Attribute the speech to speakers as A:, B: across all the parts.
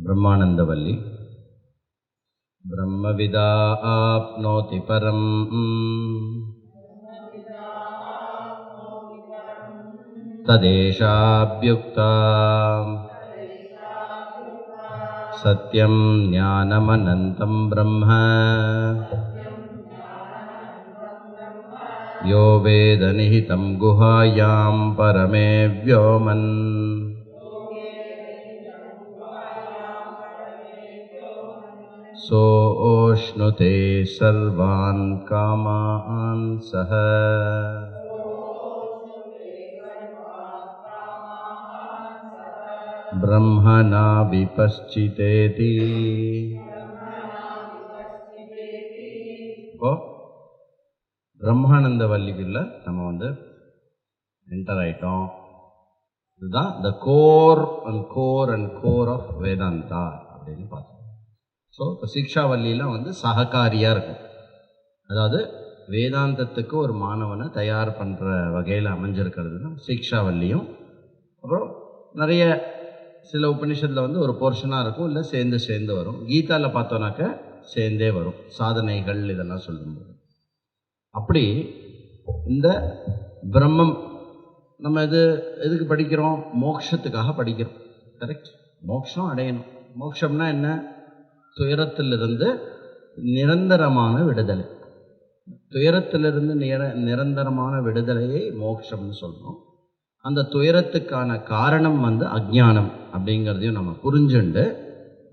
A: ब्रह्मानंदवल्ली ब्रह्मविदा आप्नोति परम तदेशाभ्युक्ता सत्यं ज्ञानमनन्तं ब्रह्म यो वेद निहितं गुहायां परमे व्योमन् सोऽश्नुते सर्वान् कामान् सः ब्रह्मणा विपश्चितेति இப்போ பிரம்மானந்தவல்லிக்குள்ள நம்ம வந்து என்டர் ஆயிட்டோம். இதுதான் த கோர் ஆஃப் வேதாந்தா அப்படின்னு பார்த்தோம். ஸோ இப்போ சிக்ஷாவல்லியில் வந்து சககாரியாக இருக்கும். அதாவது வேதாந்தத்துக்கு ஒரு மாணவனை தயார் பண்ணுற வகையில் அமைஞ்சிருக்கிறது தான் சிக்ஷாவல்லியும். அப்புறம் நிறைய சில உபநிஷத்தில் வந்து ஒரு போர்ஷனாக இருக்கும், இல்லை சேர்ந்து வரும். கீதாவில் பார்த்தோன்னாக்க சேர்ந்தே வரும், சாதனைகள் இதெல்லாம் சொல்லும்போது. அப்படி இந்த பிரம்மம் நம்ம எதுக்கு படிக்கிறோம்? மோட்சத்துக்காக படிக்கிறோம். கரெக்ட். மோட்சம் அடையணும். மோட்சம்னா என்ன? துயரத்திலிருந்து நிரந்தரமான விடுதலை. துயரத்திலிருந்து நிரந்தரமான விடுதலையை மோட்சம்னு சொல்லணும். அந்த துயரத்துக்கான காரணம் வந்து அஜ்ஞானம் அப்படிங்கிறதையும் நம்ம புரிஞ்சுண்டு,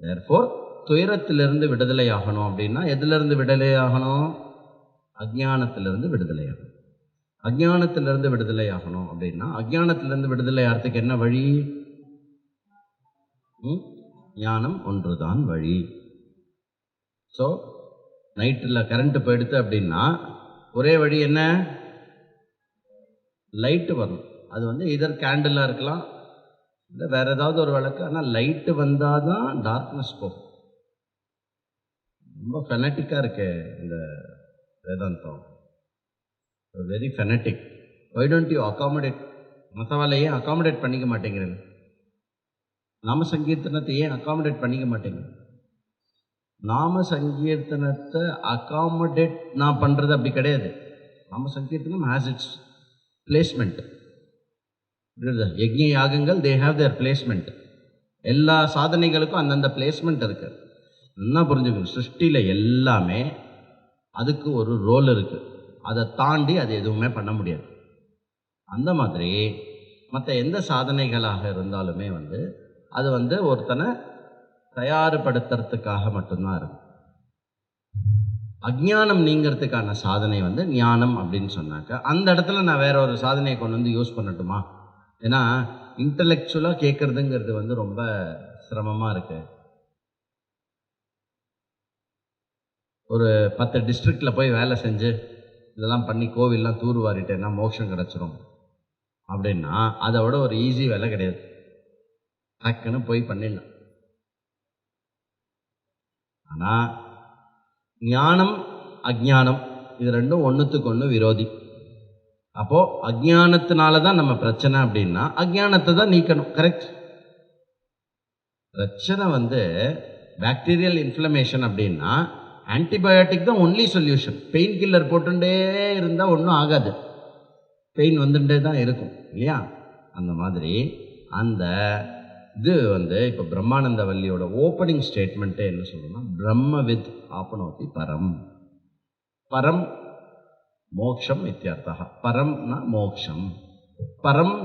A: தேர்ஃபோர் துயரத்திலிருந்து விடுதலை ஆகணும் அப்படின்னா எதிலிருந்து விடுதலை ஆகணும்? அஜ்ஞானத்திலிருந்து விடுதலை ஆகணும். அஜ்ஞானத்திலிருந்து விடுதலை ஆகணும் அப்படின்னா அஜ்ஞானத்திலிருந்து விடுதலை ஆகிறதுக்கு என்ன வழி? ஞானம் ஒன்றுதான் வழி. ஸோ நைட்டில் கரண்ட்டு போயிடுது அப்படின்னா ஒரே வழி என்ன? லைட்டு வரணும். அது வந்து இதர் கேண்டிலாக இருக்கலாம், இல்லை வேறு ஏதாவது ஒரு விளக்கு. ஆனால் லைட்டு வந்தால் தான் டார்க்னஸ் போகும். ரொம்ப ஃபெனட்டிக்காக இருக்கு இந்த வேதாந்தம். Very fanatic. Why don't you accommodate? மற்றவாளை ஏன் அகாமடேட் பண்ணிக்க மாட்டேங்கிறேன்? நாம சங்கீர்த்தனத்தை ஏன் அகாமடேட் பண்ணிக்க மாட்டேங்கிறேன்? நாம சங்கீர்த்தனத்தை அகாமடேட் நான் பண்ணுறது அப்படி கிடையாது. நாம சங்கீர்த்தனம் ஹேஸ் இட்ஸ் பிளேஸ்மெண்ட். யஜ்ஞ யாகங்கள் தே ஹேவ் தேர் பிளேஸ்மெண்ட். எல்லா சாதனைகளுக்கும் அந்தந்த பிளேஸ்மெண்ட் இருக்கு. என்ன புரிஞ்சுக்கணும்? சிருஷ்டியில் எல்லாமே அதுக்கு ஒரு ரோல் இருக்கு. அதை தாண்டி அது எதுவுமே பண்ண முடியாது. அந்த மாதிரி மற்ற எந்த சாதனைகளாக இருந்தாலுமே வந்து அது வந்து ஒருத்தனை தயார்படுத்துறதுக்காக மட்டும்தான் இருக்கும். அஜ்ஞானம் நீங்கிறதுக்கான சாதனை வந்து ஞானம் அப்படின்னு சொன்னாக்க அந்த இடத்துல நான் வேற ஒரு சாதனையை கொண்டு வந்து யூஸ் பண்ணட்டுமா? ஏன்னா இன்டலெக்சுவலாக கேட்குறதுங்கிறது வந்து ரொம்ப சிரமமாக இருக்கு. ஒரு 10 டிஸ்ட்ரிக்டில் போய் வேலை செஞ்சு இதெல்லாம் பண்ணி கோவில்லாம் தூர்வாரிட்டேன்னா மோட்சம் கிடச்சிரும் அப்படின்னா அதை விட ஒரு ஈஸி வேலை கிடையாது. டக்குன்னு போய் பண்ணிடலாம். ஆனால் ஞானம் அஜ்ஞானம் இது ரெண்டும் ஒன்றுத்துக்கு ஒன்று விரோதி. அப்போது அஜ்ஞானத்தினால தான் நம்ம பிரச்சனை அப்படின்னா அஜ்ஞானத்தை தான் நீக்கணும். கரெக்ட். பிரச்சனை வந்து பாக்டீரியல் இன்ஃப்ளமேஷன் அப்படின்னா ஆன்டிபயோட்டிக் தான் ஒன்லி சொல்யூஷன். பெயின் கில்லர் போட்டுட்டே இருந்தால் ஒன்றும் ஆகாது, பெயின் வந்துட்டே தான் இருக்கும் இல்லையா? அந்த மாதிரி அந்த இது வந்து இப்போ பிரம்மானந்தவல்லியோட ஓப்பனிங் ஸ்டேட்மெண்ட்டே என்ன சொல்லணும்னா பிரம்மவித் ஆப்னோதி பரம். பரம் மோக்ஷம் இத்தியர்த்தः. பரம்னா மோக்ஷம், பரம்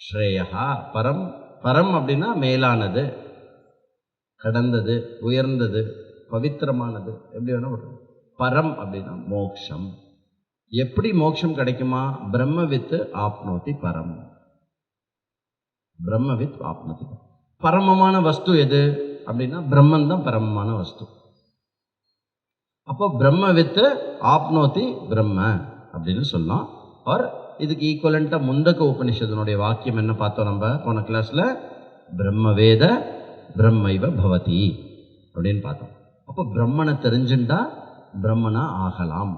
A: ஸ்ரேயா. பரம் பரம் அப்படின்னா மேலானது, கடந்தது, உயர்ந்தது, பவித்திரமானது, எப்படி வேணா வரும். பரம் அப்படின்னா மோக்ஷம். எப்படி மோக்ஷம் கிடைக்குமா? பிரம்மவித் ஆப்னோதி பரம். பிரம்மவித் ஆப்னோதி. பரமமான வஸ்து எது அப்படின்னா பிரம்மன் தான் பரமமான வஸ்து. அப்போ பிரம்மவித் ஆப்னோதி பிரம்ம அப்படின்னு சொல்லலாம். ஆர் இதுக்கு ஈக்குவலண்ட்டாக முண்டக உபனிஷத்தினுடைய வாக்கியம் என்ன பார்த்தோம் நம்ம போன கிளாஸில்? பிரம்மவேத பிரம்மைவ பவதி அப்படின்னு பார்த்தோம். அப்போ பிரம்மனை தெரிஞ்சுட்டா பிரம்மனா ஆகலாம்.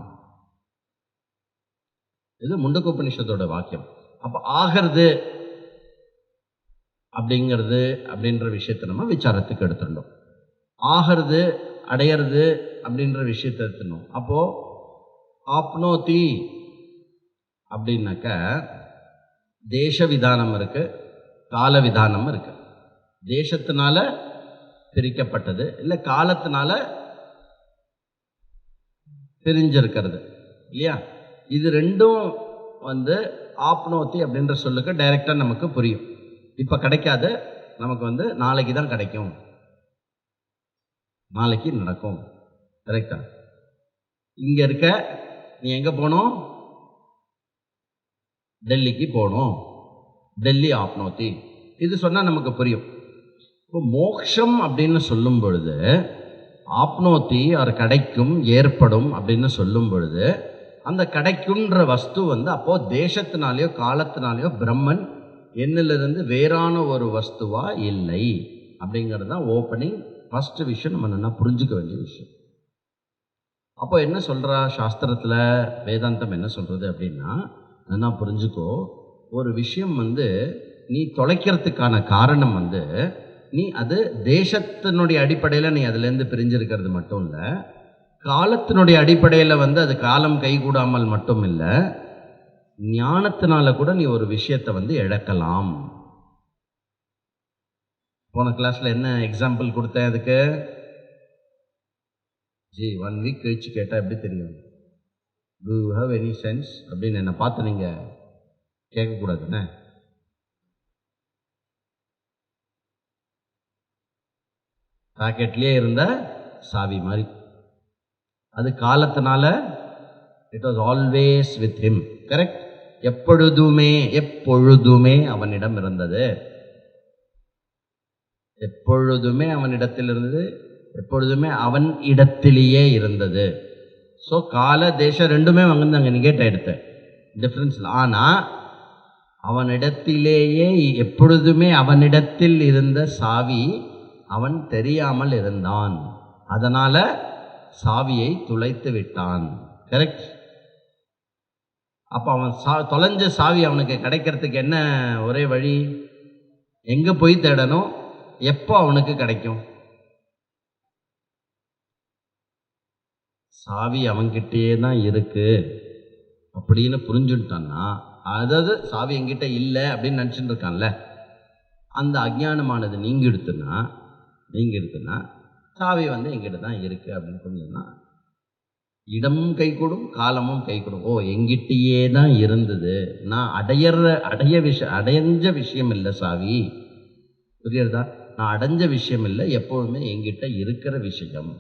A: இது முண்டக உபனிஷத்தோட வாக்கியம். அப்போ ஆகிறது அப்படின்ற விஷயத்தை நம்ம விசாரத்துக்கு எடுத்துட்டோம். ஆகிறது அடையிறது அப்படின்ற விஷயத்தை எடுத்துடணும். அப்போது ஆப்னோதி அப்படின்னாக்க தேச விதானம் இருக்குது, கால விதானம் இருக்குது. தேசத்தினால பிரிக்கப்பட்டது, இல்லை காலத்தினால பிரிஞ்சிருக்கிறது இல்லையா? இது ரெண்டும் ஆப்னோத்தி அப்படின்ற சொல்லுக்கு டைரெக்டாக நமக்கு புரியும். இப்போ கிடைக்காது, நமக்கு நாளைக்கு தான் கிடைக்கும், நாளைக்கு நடக்கும். கரெக்டா? இங்கே இருக்க நீ எங்கே போகணும்? டெல்லிக்கு போகணும். டெல்லி ஆப்னோத்தி, இது சொன்னால் நமக்கு புரியும். இப்போ மோக்ஷம் அப்படின்னு சொல்லும் பொழுது ஆப்னோத்தி அவர் கிடைக்கும், ஏற்படும் அப்படின்னு சொல்லும் பொழுது அந்த கிடைக்கும்ன்ற வஸ்து அப்போது தேசத்தினாலேயோ காலத்தினாலேயோ பிரம்மன் என்னிலிருந்து வேறான ஒரு வஸ்துவா இல்லை அப்படிங்கிறது தான் ஓப்பனிங் ஃபஸ்ட்டு விஷயம். நம்ம நல்லா புரிஞ்சுக்க வேண்டிய விஷயம். அப்போ என்ன சொல்கிறா சாஸ்திரத்தில், வேதாந்தம் என்ன சொல்கிறது அப்படின்னா, நல்லா புரிஞ்சுக்கோ. ஒரு விஷயம் நீ தொலைக்கிறதுக்கான காரணம் நீ அது தேசத்தினுடைய அடிப்படையில் நீ அதுலேருந்து பிரிஞ்சிருக்கிறது மட்டும் இல்லை, காலத்தினுடைய அடிப்படையில் அது காலம் கைகூடாமல் மட்டும் இல்லை, ஞானத்தினால கூட நீ ஒரு விஷயத்தை இழக்கலாம். போன கிளாஸில் என்ன எக்ஸாம்பிள் கொடுத்தேன் அதுக்கு? 1 வீக் கழிச்சு கேட்டால் எப்படி தெரியும்? Do you have any sense அப்படின்னு என்னை பார்த்து நீங்கள் கேட்கக்கூடாதுண்ணே. பாக்கெட்லேயே இருந்த சாவி மாதிரி. அது காலத்தினால it was always with him. Correct? எப்பொழுதுமே அவனிடம் இருந்தது, எப்பொழுதுமே அவனிடத்தில் இருந்தது, எப்பொழுதுமே அவன் இடத்திலேயே இருந்தது. ஸோ கால தேசம் ரெண்டுமே அங்கே நிகேட் ஆகிடுது, டிஃப்ரென்ஸ் இல்லை. ஆனால் அவனிடத்திலேயே எப்பொழுதுமே அவனிடத்தில் இருந்த சாவி அவன் தெரியாமல் இருந்தான், அதனால் சாவியை துளைத்து விட்டான். கரெக்ட்? அப்போ அவன் தொலைஞ்ச சாவி அவனுக்கு கிடைக்கிறதுக்கு என்ன ஒரே வழி? எங்கே போய் தேடணும்? எப்போ அவனுக்கு கிடைக்கும்? சாவி அவன்கிட்டயே தான் இருக்கு அப்படின்னு புரிஞ்சுட்டான்னா, அதாவது சாவி என்கிட்ட இல்லை அப்படின்னு நினச்சிட்டு இருக்கான்ல, அந்த அஜ்ஞானமானது நீங்கிடுத்துன்னா சாவி என்கிட்ட தான் இருக்கு அப்படின்னு புரிஞ்சுன்னா இடமும் கை கூடும், காலமும் கை கூடும். ஓ, எங்கிட்டயே தான் இருந்தது, நான் அடைஞ்ச விஷயம் இல்லை சாவி. புரியுறதா? நான் அடைஞ்ச விஷயம் இல்லை, எப்போதுமே எங்கிட்ட இருக்கிற விஷயம்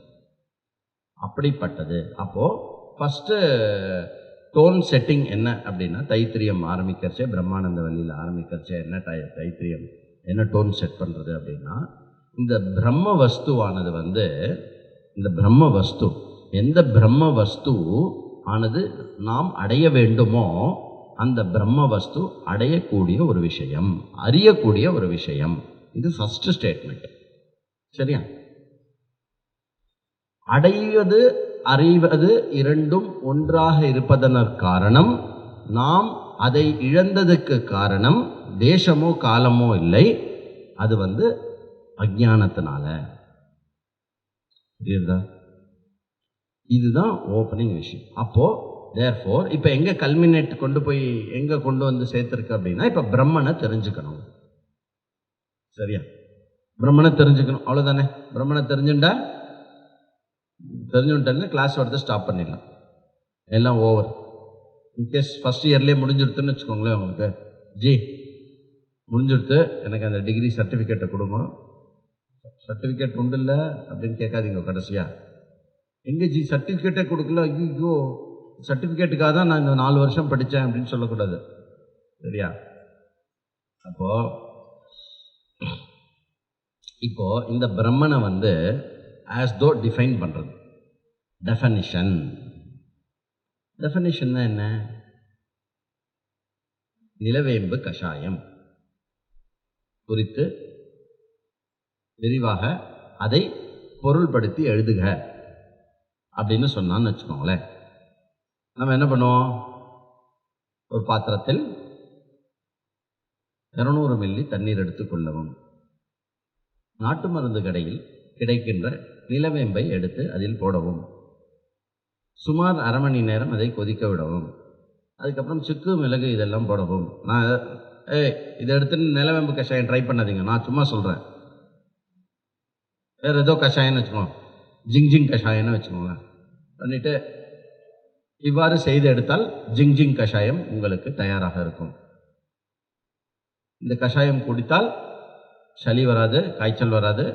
A: அப்படிப்பட்டது. அப்போது ஃபஸ்ட்டு டோன் செட்டிங் என்ன அப்படின்னா, தைத்திரியம் ஆரம்பிக்கிறச்சே, பிரம்மானந்த வழியில் ஆரம்பிக்கிறச்சே என்ன தைத்திரியம் என்ன டோன் செட் பண்ணுறது அப்படின்னா, இந்த பிரம்ம வஸ்துவானது இந்த பிரம்ம வஸ்து, எந்த பிரம்ம வஸ்து ஆனது நாம் அடைய வேண்டுமோ அந்த பிரம்ம வஸ்து அடையக்கூடிய ஒரு விஷயம், அறியக்கூடிய ஒரு விஷயம். இது ஃபஸ்ட்டு ஸ்டேட்மெண்ட். சரியா? அடைவது அறிவது இரண்டும் ஒன்றாக இருப்பதன் காரணம், நாம் அதை இழந்ததுக்கு காரணம் தேசமோ காலமோ இல்லை, அது அஜ்ஞானத்தினால. புரியுதா? இதுதான் ஓப்பனிங் விஷயம். அப்போது தேர்ஃபோர் இப்போ எங்கே கல்மினேட் எங்கே கொண்டு வந்து சேர்த்துருக்கு அப்படின்னா, இப்போ பிரம்மனை தெரிஞ்சுக்கணும். சரியா? பிரம்மனை தெரிஞ்சுக்கணும், அவ்வளோதானே. பிரம்மனை தெரிஞ்சுட்டேன்னா கிளாஸ் வரதை ஸ்டாப் பண்ணிடலாம், எல்லாம் ஓவர். இன்கேஸ் ஃபஸ்ட் இயர்லேயே முடிஞ்சிடுத்துன்னு வச்சுக்கோங்களேன், உங்களுக்கு முடிஞ்சிடுத்து, எனக்கு அந்த டிகிரி சர்டிஃபிகேட்டை கொடுங்க. சர்டிஃபிகேட் உண்டு இல்லை அப்படின்னு கேட்காதீங்க கடைசியாக. எங்கே சர்டிஃபிகேட்டே கொடுக்கல, ஐயோ சர்டிஃபிகேட்டுக்காக தான் நான் இந்த 4 வருஷம் படித்தேன் அப்படின்னு சொல்லக்கூடாது. சரியா? இப்போ இந்த பிரம்மனை ஆஸ் தோ டிஃபைன் பண்ணுறது. டெஃபனிஷன்னா என்ன? நிலவேம்பு கஷாயம் குறித்து விரிவாக அதை பொருள்படுத்தி எழுதுக அப்படின்னு சொன்னான்னு வச்சுக்கோங்களேன். நம்ம என்ன பண்ணுவோம்? ஒரு பாத்திரத்தில் 200 மில்லி தண்ணீர் எடுத்துக்கொள்ளவும். நாட்டு மருந்து கடையில் கிடைக்கின்ற நிலவேம்பை எடுத்து அதில் போடவும். சுமார் அரை மணி நேரம் அதை கொதிக்க விடவும். அதுக்கப்புறம் சுக்கு மிளகு இதெல்லாம் போடவும். நான் இதை எடுத்துன்னு நிலவேம்பு கஷாயம் ட்ரை பண்ணாதீங்க, நான் சும்மா சொல்கிறேன். வேறு ஏதோ கஷாயம்னு வச்சுக்கோங்க, ஜிங் கஷாயம்னு வச்சுக்கோங்களேன். பண்ணிவிட்டு இவ்வாறு செய்து எடுத்தால் ஜிங் கஷாயம் உங்களுக்கு தயாராக இருக்கும். இந்த கஷாயம் குடித்தால் சளி வராது, காய்ச்சல் வராது,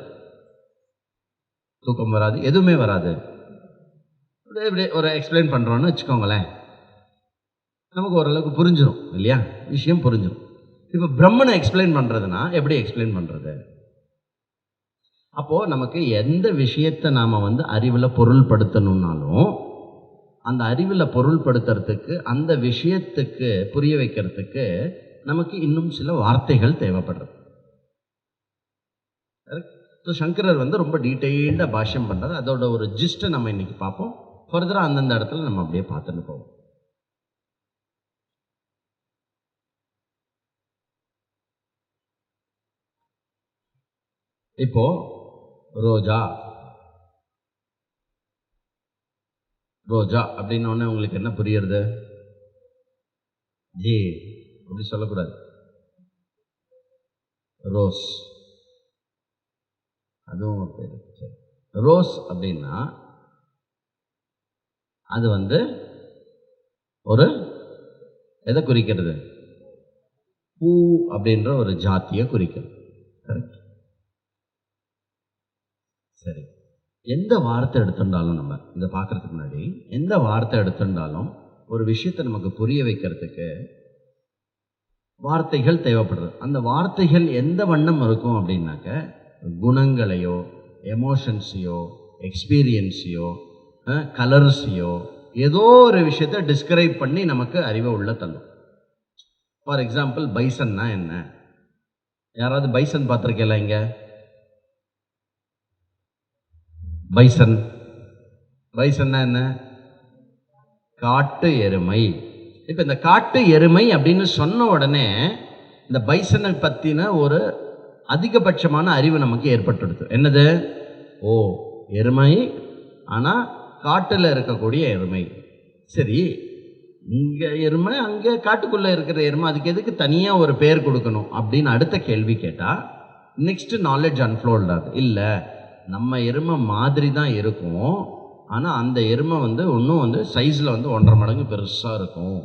A: தூக்கம் வராது, எதுவுமே வராது. இப்படி ஒரு எக்ஸ்பிளைன் பண்ணுறோன்னு வச்சுக்கோங்களேன், நமக்கு ஓரளவுக்கு புரிஞ்சிடும் இல்லையா, விஷயம் புரிஞ்சிடும். இப்போ பிரம்மனை எக்ஸ்பிளைன் பண்ணுறதுனா எப்படி எக்ஸ்பிளைன் பண்ணுறது? அப்போது நமக்கு எந்த விஷயத்தை நாம் அறிவில் பொருள்படுத்தணுன்னாலும் அந்த அறிவில் பொருள்படுத்துறதுக்கு, அந்த விஷயத்துக்கு புரிய வைக்கிறதுக்கு நமக்கு இன்னும் சில வார்த்தைகள் தேவைப்படுறது. ஸோ சங்கரர் ரொம்ப டீட்டெயில்டாக பாஷ்யம் பண்ணுறாரு. அதோட ஒரு ஜிஸ்ட்டை நம்ம இன்னைக்கு பார்ப்போம். ஃபர்தராக அந்தந்த இடத்துல நம்ம அப்படியே பார்த்துட்டு போவோம். இப்போ ரோஜா ரோஜா அப்படின்னோடனே உங்களுக்கு என்ன புரியுறது? ஜி அப்படி சொல்லக்கூடாது. ரோஸ், அதுவும் ஒரு பேர். சரி, ரோஸ் அப்படின்னா அது ஒரு எதை குறிக்கிறது? பூ அப்படின்ற ஒரு ஜாத்தியை குறிக்கிறது. கரெக்ட். சரி, எந்த வார்த்தை எடுத்துட்டாலும் நம்ம இதை பார்க்கறதுக்கு முன்னாடி எந்த வார்த்தை எடுத்துட்டாலும் ஒரு விஷயத்தை நமக்கு புரிய வைக்கிறதுக்கு வார்த்தைகள் தேவைப்படுறது. அந்த வார்த்தைகள் எந்த வண்ணம் இருக்கும் அப்படின்னாக்க, குணங்களையோ, எமோஷன்ஸையோ, எக்ஸ்பீரியன்ஸையோ, கலர்ஸையோ, ஏதோ ஒரு விஷயத்தை டிஸ்கிரைப் பண்ணி நமக்கு அறிவை உள்ள தள்ளும். ஃபார் எக்ஸாம்பிள், பைசன்னா என்ன? யாராவது பைசன் பார்த்துருக்கல இங்க? பைசன்னா என்ன? காட்டு எருமை. இப்போ இந்த காட்டு எருமை அப்படின்னு சொன்ன உடனே இந்த பைசனை பற்றின ஒரு அதிகபட்சமான அறிவு நமக்கு ஏற்பட்டுடுது. என்னது? ஓ, எருமை, ஆனால் காட்டில் இருக்கக்கூடிய எருமை. சரி, இங்கே எருமை, அங்கே காட்டுக்குள்ளே இருக்கிற எருமை, அதுக்கு எதுக்கு தனியாக ஒரு பேர் கொடுக்கணும் அப்படின்னு அடுத்த கேள்வி கேட்டால் நெக்ஸ்ட் நாலேஜ் அன்ஃப்ளோல்ட் ஆகுது. இல்லை, நம்ம எருமை மாதிரி தான் இருக்கும், ஆனால் அந்த எருமை இன்னும் சைஸில் 1.5 மடங்கு பெருசாக இருக்கும்,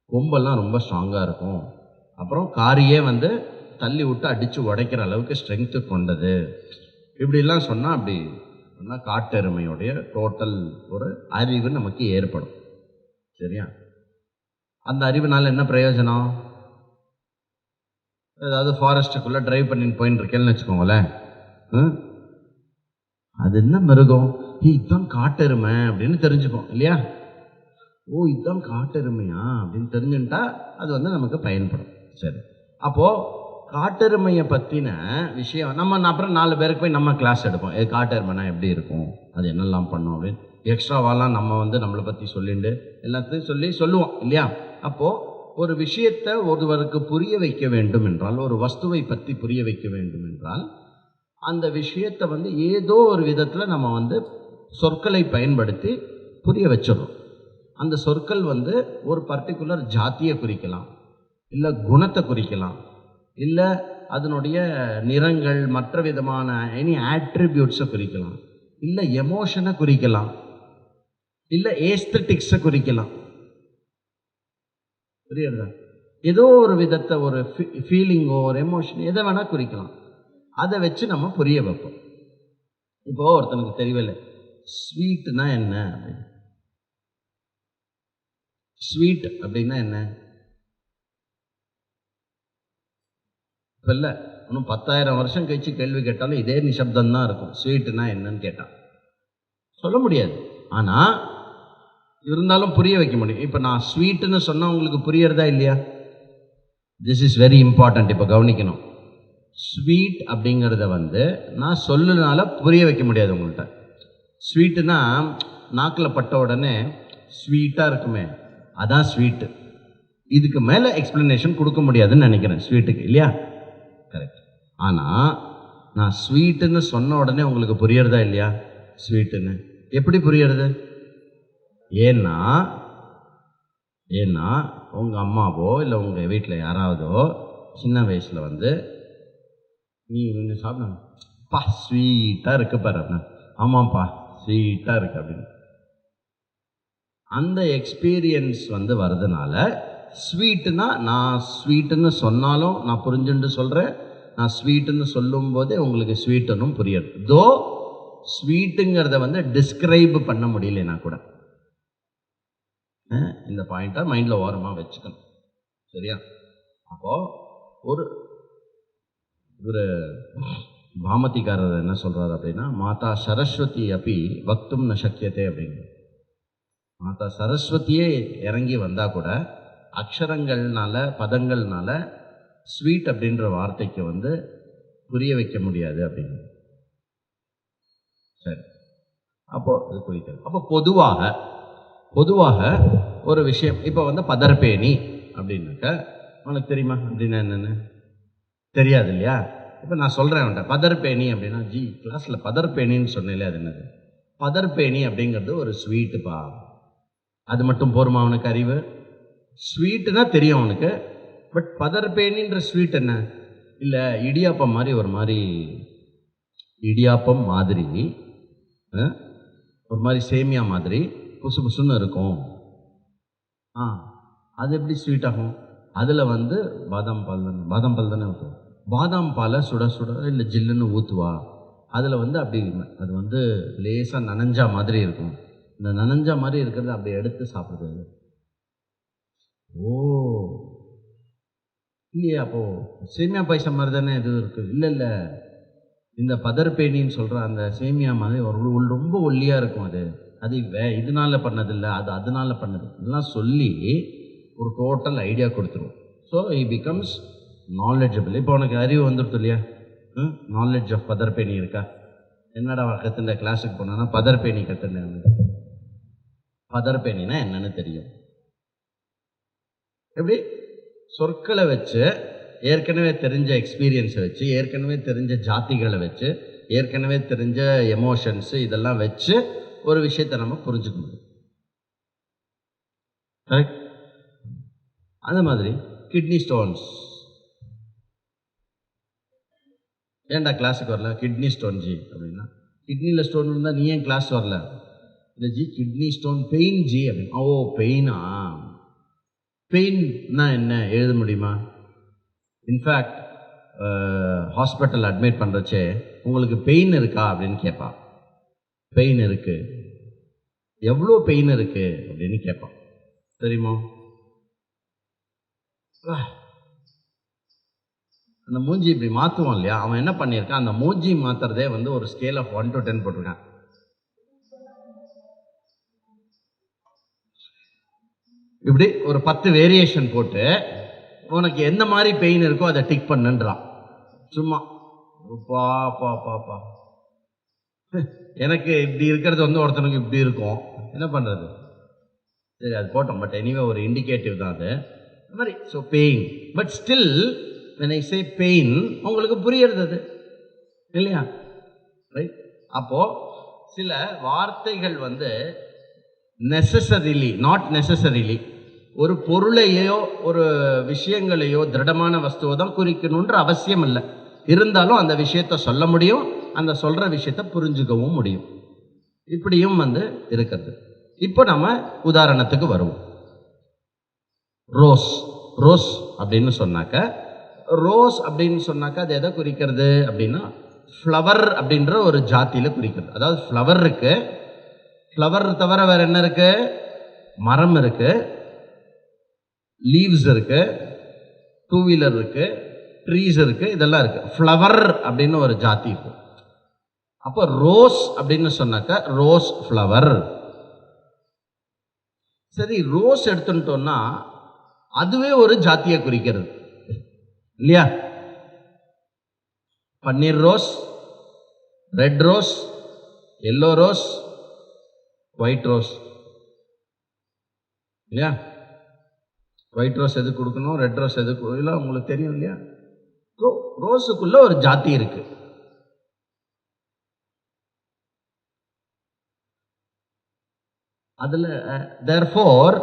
A: கொம்பெல்லாம் ரொம்ப ஸ்ட்ராங்காக இருக்கும், அப்புறம் காரியே தள்ளி விட்டு அடித்து உடைக்கிற அளவுக்கு ஸ்ட்ரென்த்து கொண்டது. இப்படிலாம் சொன்னால் அப்படி சொன்னால் காட்டெருமையுடைய டோட்டல் ஒரு அறிவு நமக்கு ஏற்படும். சரியா? அந்த அறிவுனால என்ன பிரயோஜனம்? ஏதாவது ஃபாரஸ்ட்டுக்குள்ளே ட்ரைவ் பண்ணின்னு போயின்னு இருக்கேன்னு வச்சுக்கோங்களேன், அது என்ன மிருகம், இதுதான் காட்டெருமை அப்படின்னு தெரிஞ்சுப்போம் இல்லையா? ஓ, இதுதான் காட்டெருமையா அப்படின்னு தெரிஞ்சுட்டா அது நமக்கு பயன்படும். சரி, அப்போது காட்டெருமையை பற்றின விஷயம் நம்ம அப்புறம் 4 பேருக்கு போய் நம்ம கிளாஸ் எடுப்போம். காட்டெருமைனா எப்படி இருக்கும், அது என்னெல்லாம் பண்ணும் அப்படின்னு எக்ஸ்ட்ராவாலாம் நம்ம நம்மளை பற்றி சொல்லிட்டு எல்லாத்தையும் சொல்லுவோம் இல்லையா? அப்போது ஒரு விஷயத்தை ஒருவருக்கு புரிய வைக்க வேண்டும் என்றால், ஒரு வஸ்துவை பற்றி புரிய வைக்க வேண்டும் என்றால், அந்த விஷயத்தை ஏதோ ஒரு விதத்தில் நம்ம சொற்களை பயன்படுத்தி புரிய வச்சிடணும். அந்த சொற்கள் ஒரு பர்டிகுலர் ஜாத்தியை குறிக்கலாம், இல்லை குணத்தை குறிக்கலாம், இல்லை அதனுடைய நிறங்கள், மற்ற விதமான எனி ஆட்ரிபியூட்ஸை குறிக்கலாம், இல்லை எமோஷனை குறிக்கலாம், இல்லை ஏஸ்தட்டிக்ஸை குறிக்கலாம். புரியுறதா? ஏதோ ஒரு விதத்தை, ஒரு ஃபீலிங்கோ, ஒரு எமோஷன், எதை வேணால் குறிக்கலாம். அதை வச்சு நம்ம புரிய வைப்போம். இப்போ ஒருத்தனுக்கு தெரியவில்லை ஸ்வீட்னா என்ன அப்படின்னு. ஸ்வீட் அப்படின்னா என்ன? இப்போ இல்லை, இன்னும் 10,000 வருஷம் கழிச்சு கேள்வி கேட்டாலும் இதே நிசப்தம் தான் இருக்கும். ஸ்வீட்னா என்னன்னு கேட்டால் சொல்ல முடியாது, ஆனால் இருந்தாலும் புரிய வைக்க முடியும். இப்போ நான் ஸ்வீட்டுன்னு சொன்னால் உங்களுக்கு புரியறதா இல்லையா? This is very important. இப்போ கவனிக்கணும். ஸ்வீட் அப்படிங்கிறத நான் சொல்லுனால புரிய வைக்க முடியாது உங்கள்கிட்ட. ஸ்வீட்டுனா நாக்கில் பட்ட உடனே ஸ்வீட்டாக இருக்குமே, அதான் ஸ்வீட்டு. இதுக்கு மேலே எக்ஸ்பிளனேஷன் கொடுக்க முடியாதுன்னு நினைக்கிறேன் ஸ்வீட்டுக்கு, இல்லையா? கரெக்ட். ஆனால் நான் ஸ்வீட்டுன்னு சொன்ன உடனே உங்களுக்கு புரியறதா இல்லையா? ஸ்வீட்டுன்னு எப்படி புரியறது? ஏன்னா உங்கள் அம்மாவோ இல்லை உங்கள் வீட்டில் யாராவதோ சின்ன வயசில் வந்து நீ கொஞ்சம் சாப்பிடணும், பா ஸ்வீட்டாக இருக்கு பாரு அப்படின்னா, ஆமாப்பா ஸ்வீட்டாக இருக்கு அப்படின்னு அந்த எக்ஸ்பீரியன்ஸ் வந்து வர்றதுனால ஸ்வீட்டுனா நான் ஸ்வீட்டுன்னு சொன்னாலும் நான் புரிஞ்சுட்டு சொல்கிறேன், நான் ஸ்வீட்டுன்னு சொல்லும் போதே உங்களுக்கு ஸ்வீட்டுன்னு புரியாது. தோ ஸ்வீட்டுங்கிறத வந்து டிஸ்கிரைப் பண்ண முடியலனா கூட இந்த பாயிண்ட்டை மைண்டில் ஓரமாக வச்சுக்கணும், சரியா? அப்போது ஒரு பாமதிக்காரர் என்ன சொல்கிறார் அப்படின்னா, மாதா சரஸ்வதி அப்படி வக்தும் ந சக்கியத்தை அப்படிங்க. மாதா சரஸ்வதியே இறங்கி வந்தால் கூட அக்ஷரங்கள்னால பதங்கள்னால ஸ்வீட் அப்படின்ற வார்த்தைக்கு வந்து புரிய வைக்க முடியாது அப்படின்னு. சரி, அப்போது இது குறிக்கிறது. அப்போ பொதுவாக ஒரு விஷயம் இப்போ வந்து பதர்பேணி அப்படின்னாக்க உனக்கு தெரியுமா அப்படின்னா என்னென்னு தெரியாது இல்லையா? இப்போ நான் சொல்கிறேன் அவன்கிட்ட பதர்பேணி அப்படின்னா, ஜி கிளாஸில் பதர்பேணின்னு சொன்னேன், அது என்னது? பதர்பேணி அப்படிங்கிறது ஒரு ஸ்வீட்டுப்பா. அது மட்டும் போருமா அவனுக்கு அறிவு? ஸ்வீட்டுனா தெரியும் அவனுக்கு, பட் பதர்பேணின்ற ஸ்வீட் என்ன? இல்லை இடியாப்பம் மாதிரி, ஒரு மாதிரி இடியாப்பம் மாதிரி, ஒரு மாதிரி சேமியா மாதிரி புசு புசுன்னு இருக்கும். அது எப்படி ஸ்வீட் ஆகும்? அதில் வந்து பாதாம் பால் தானே ஊற்றுவோம். பாதாம் பாலை சுட இல்லை ஜில்லுன்னு ஊற்றுவா. அதில் வந்து அப்படி அது வந்து லேசாக நனைஞ்சா மாதிரி இருக்கும். இந்த நனைஞ்சா மாதிரி இருக்கிறது அப்படி எடுத்து சாப்பிடுறது. ஓ இல்லையா? அப்போது சேமியா பாயசம் மாதிரி தானே இது இருக்குது? இல்லை, இந்த பதர்பேணின்னு சொல்கிற அந்த சேமியா மாதிரி ரொம்ப ஒல்லியாக இருக்கும். அது இதனால பண்ணதில்லை, அதனால பண்ணது இதெல்லாம் சொல்லி ஒரு டோட்டல் ஐடியா கொடுத்துருவோம். So he becomes knowledgeable. இப்போ உனக்கு அறிவு வந்துடுது இல்லையா? நாலேஜ் ஆஃப் பதர்பேணி இருக்கா? என்னடா கற்றுண்ட கிளாஸுக்கு போனா பதர்பேணி கற்றுண்டேன். பதர்பேணினா என்னன்னு தெரியும். எப்படி? சொற்களை வச்சு, ஏற்கனவே தெரிஞ்ச எக்ஸ்பீரியன்ஸை வச்சு, ஏற்கனவே தெரிஞ்ச ஜாதிகளை வச்சு, ஏற்கனவே தெரிஞ்ச எமோஷன்ஸு இதெல்லாம் வச்சு ஒரு விஷயத்தை நம்ம புரிஞ்சுக்க முடியும். கரெக்ட்? அந்த மாதிரி கிட்னி ஸ்டோன்ஸ். ஏன்டா கிளாஸுக்கு வரல? கிட்னி ஸ்டோன் ஜி அப்படின்னா, கிட்னியில் ஸ்டோன் இருந்தால் நீ ஏன் கிளாஸ் வரல? இல்லை G kidney stone pain G அப்படின்னு. ஓ பெயினா? பெயின்னா என்ன எழுத முடியுமா? இன்ஃபேக்ட் ஹாஸ்பிட்டல் அட்மிட் பண்ணுறச்சே உங்களுக்கு பெயின் இருக்கா அப்படின்னு கேட்பான். பெயின் இருக்கு. எவ்வளோ பெயின் இருக்கு அப்படின்னு கேட்பான், தெரியுமா? அந்த மூஞ்சி இப்படி மாற்றுவான் இல்லையா? அவன் என்ன பண்ணியிருக்கான், அந்த மூஞ்சி மாற்றுறதே வந்து ஒரு ஸ்கேல் ஆஃப் 1 to 10 போட்டிருக்கான். இப்படி ஒரு 10 வேரியேஷன் போட்டு உனக்கு எந்த மாதிரி பெயின் இருக்கோ அதை டிக் பண்ணுன்றான். சும்மா பா எனக்கு இப்படி இருக்கிறது வந்து ஒருத்தனுக்கு இப்படி இருக்கும், என்ன பண்ணுறது? சரி அது போட்டோம். பட் எனிவே ஒரு இண்டிகேட்டிவ் தான் அது மாதிரி. So pain, but still when I say pain உங்களுக்கு புரியுறது அது இல்லையா? ரைட்? அப்போது சில வார்த்தைகள் வந்து நெசசரிலி நாட் நெசசரிலி ஒரு பொருளையோ ஒரு விஷயங்களையோ திருடமான வஸ்துவை தான் குறிக்கணுன்ற அவசியம் இல்லை. இருந்தாலும் அந்த விஷயத்தை சொல்ல முடியும், அந்த சொல்கிற விஷயத்தை புரிஞ்சுக்கவும் முடியும். இப்படியும் வந்து இருக்கிறது. இப்போ நம்ம உதாரணத்துக்கு வருவோம். ரோஸ். ரோஸ் அப்படின்னு சொன்னாக்க, ரோஸ் அப்படின்னு சொன்னாக்க அது எதை குறிக்கிறது அப்படின்னா, ஃப்ளவர் அப்படின்ற ஒரு ஜாத்தியில் குறிக்கிறது. அதாவது ஃப்ளவர் இருக்கு, ஃப்ளவர் தவிர வேற என்ன இருக்கு? மரம் இருக்கு, லீவ்ஸ் இருக்கு, டூ வீலர் இருக்கு, ட்ரீஸ் இருக்கு, இதெல்லாம் இருக்கு. ஃப்ளவர் அப்படின்னு ஒரு ஜாதி இருக்கு. அப்போ ரோஸ் அப்படின்னு சொன்னாக்க ரோஸ் ஃப்ளவர். சரி, ரோஸ் எடுத்துட்டோம்னா அதுவே ஒரு ஜாத்தியை குறிக்கிறது இல்லையா? பன்னீர் rose, red rose, yellow rose, white rose இல்லையா? ஒயிட் ரோஸ் எதுக்கு கொடுக்கணும், ரெட் ரோஸ் எதுக்கு இல்லை உங்களுக்கு தெரியும் இல்லையா? ஸோ ரோஸுக்குள்ள ஒரு ஜாதி இருக்கு. அதில் தேர்ஃபோர்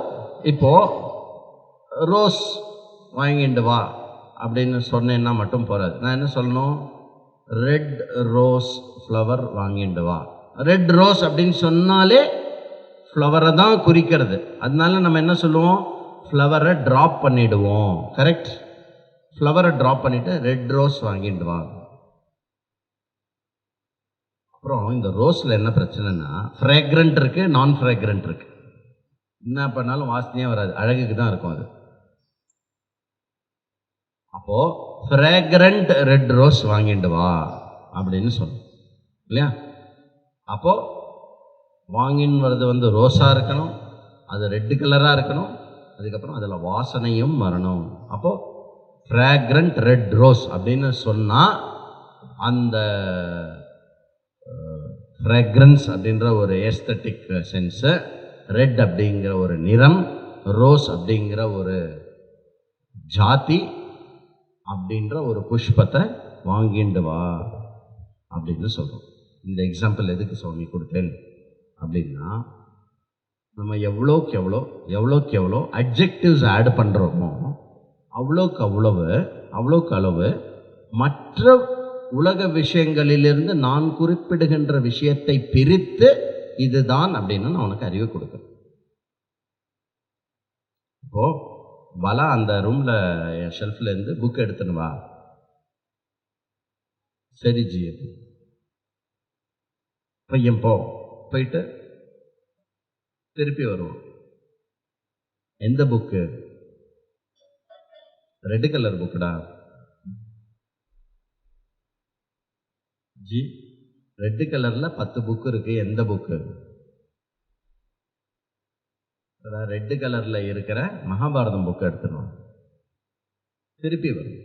A: இப்போ ரோஸ் வாங்கிட்டு வா அப்படின்னு சொன்னேன்னா மட்டும் போகாது. நான் என்ன சொல்லணும்? ரெட் ரோஸ் ஃப்ளவர் வாங்கிட்டு வா. ரெட் ரோஸ் அப்படின்னு சொன்னாலே ஃப்ளவரை தான் குறிக்கிறது. அதனால நம்ம என்ன சொல்லுவோம்? ஃப்ளவரை ட்ராப் பண்ணிடுவோம். கரெக்ட்? ஃப்ளவரை ட்ராப் பண்ணிவிட்டு ரெட் ரோஸ் வாங்கிட்டு வா. அப்புறம் இந்த ரோஸில் என்ன பிரச்சனைனா, ஃப்ரேக்ரண்ட் இருக்குது, நான் ஃப்ரேக்ரண்ட் இருக்குது. என்ன பண்ணாலும் வாசனையாக வராது, அழகுக்கு தான் இருக்கும் அது. அப்போது ஃப்ரேக்ரண்ட் ரெட் ரோஸ் வாங்கிட்டு வா அப்படின்னு சொன்னோம் இல்லையா? அப்போது வாங்கின்னு வர்றது ரோஸாக இருக்கணும், அது ரெட்டு கலராக இருக்கணும், அதுக்கப்புறம் அதில் வாசனையும் வரணும். அப்போது ஃப்ரேக்ரண்ட் ரெட் ரோஸ் அப்படின்னு சொன்னால் அந்த ஃப்ரேக்ரன்ஸ் அப்படின்ற ஒரு ஏஸ்தட்டிக் சென்ஸு, ரெட் அப்படிங்கிற ஒரு நிறம், ரோஸ் அப்படிங்கிற ஒரு ஜாதி அப்படின்ற ஒரு புஷ்பத்தை வாங்கிண்டு வா அப்படின்னு சொல்கிறோம். இந்த எக்ஸாம்பிள் எதுக்கு சுவாமி கொடுத்தேன் அப்படின்னா, நம்ம எவ்வளோக்கு எவ்வளோ அட்ஜெக்டிவ்ஸ் ஆட் பண்ணுறோமோ அவ்வளோக்கு அளவு மற்ற உலக விஷயங்களிலிருந்து நான் குறிப்பிடுகின்ற விஷயத்தை பிரித்து இதுதான் அப்படின்னு நான் உனக்கு அறிவு கொடுக்குறேன். இப்போ பலா அந்த ரூமில் என் ஷெல்ஃபில் இருந்து புக் எடுத்துன்னு வா. சரி ஜி. பையன் போயிட்டு திருப்பி வருவோம். எந்த புக்கு? ரெட் கலர் புக்குடா. ஜி ரெட் கலரில் 10 புக்கு இருக்கு, எந்த புக்கு? ரெட் கலரில் இருக்கிற மகாபாரதம் புக்கு எடுத்துருவோம். திருப்பி வரும்.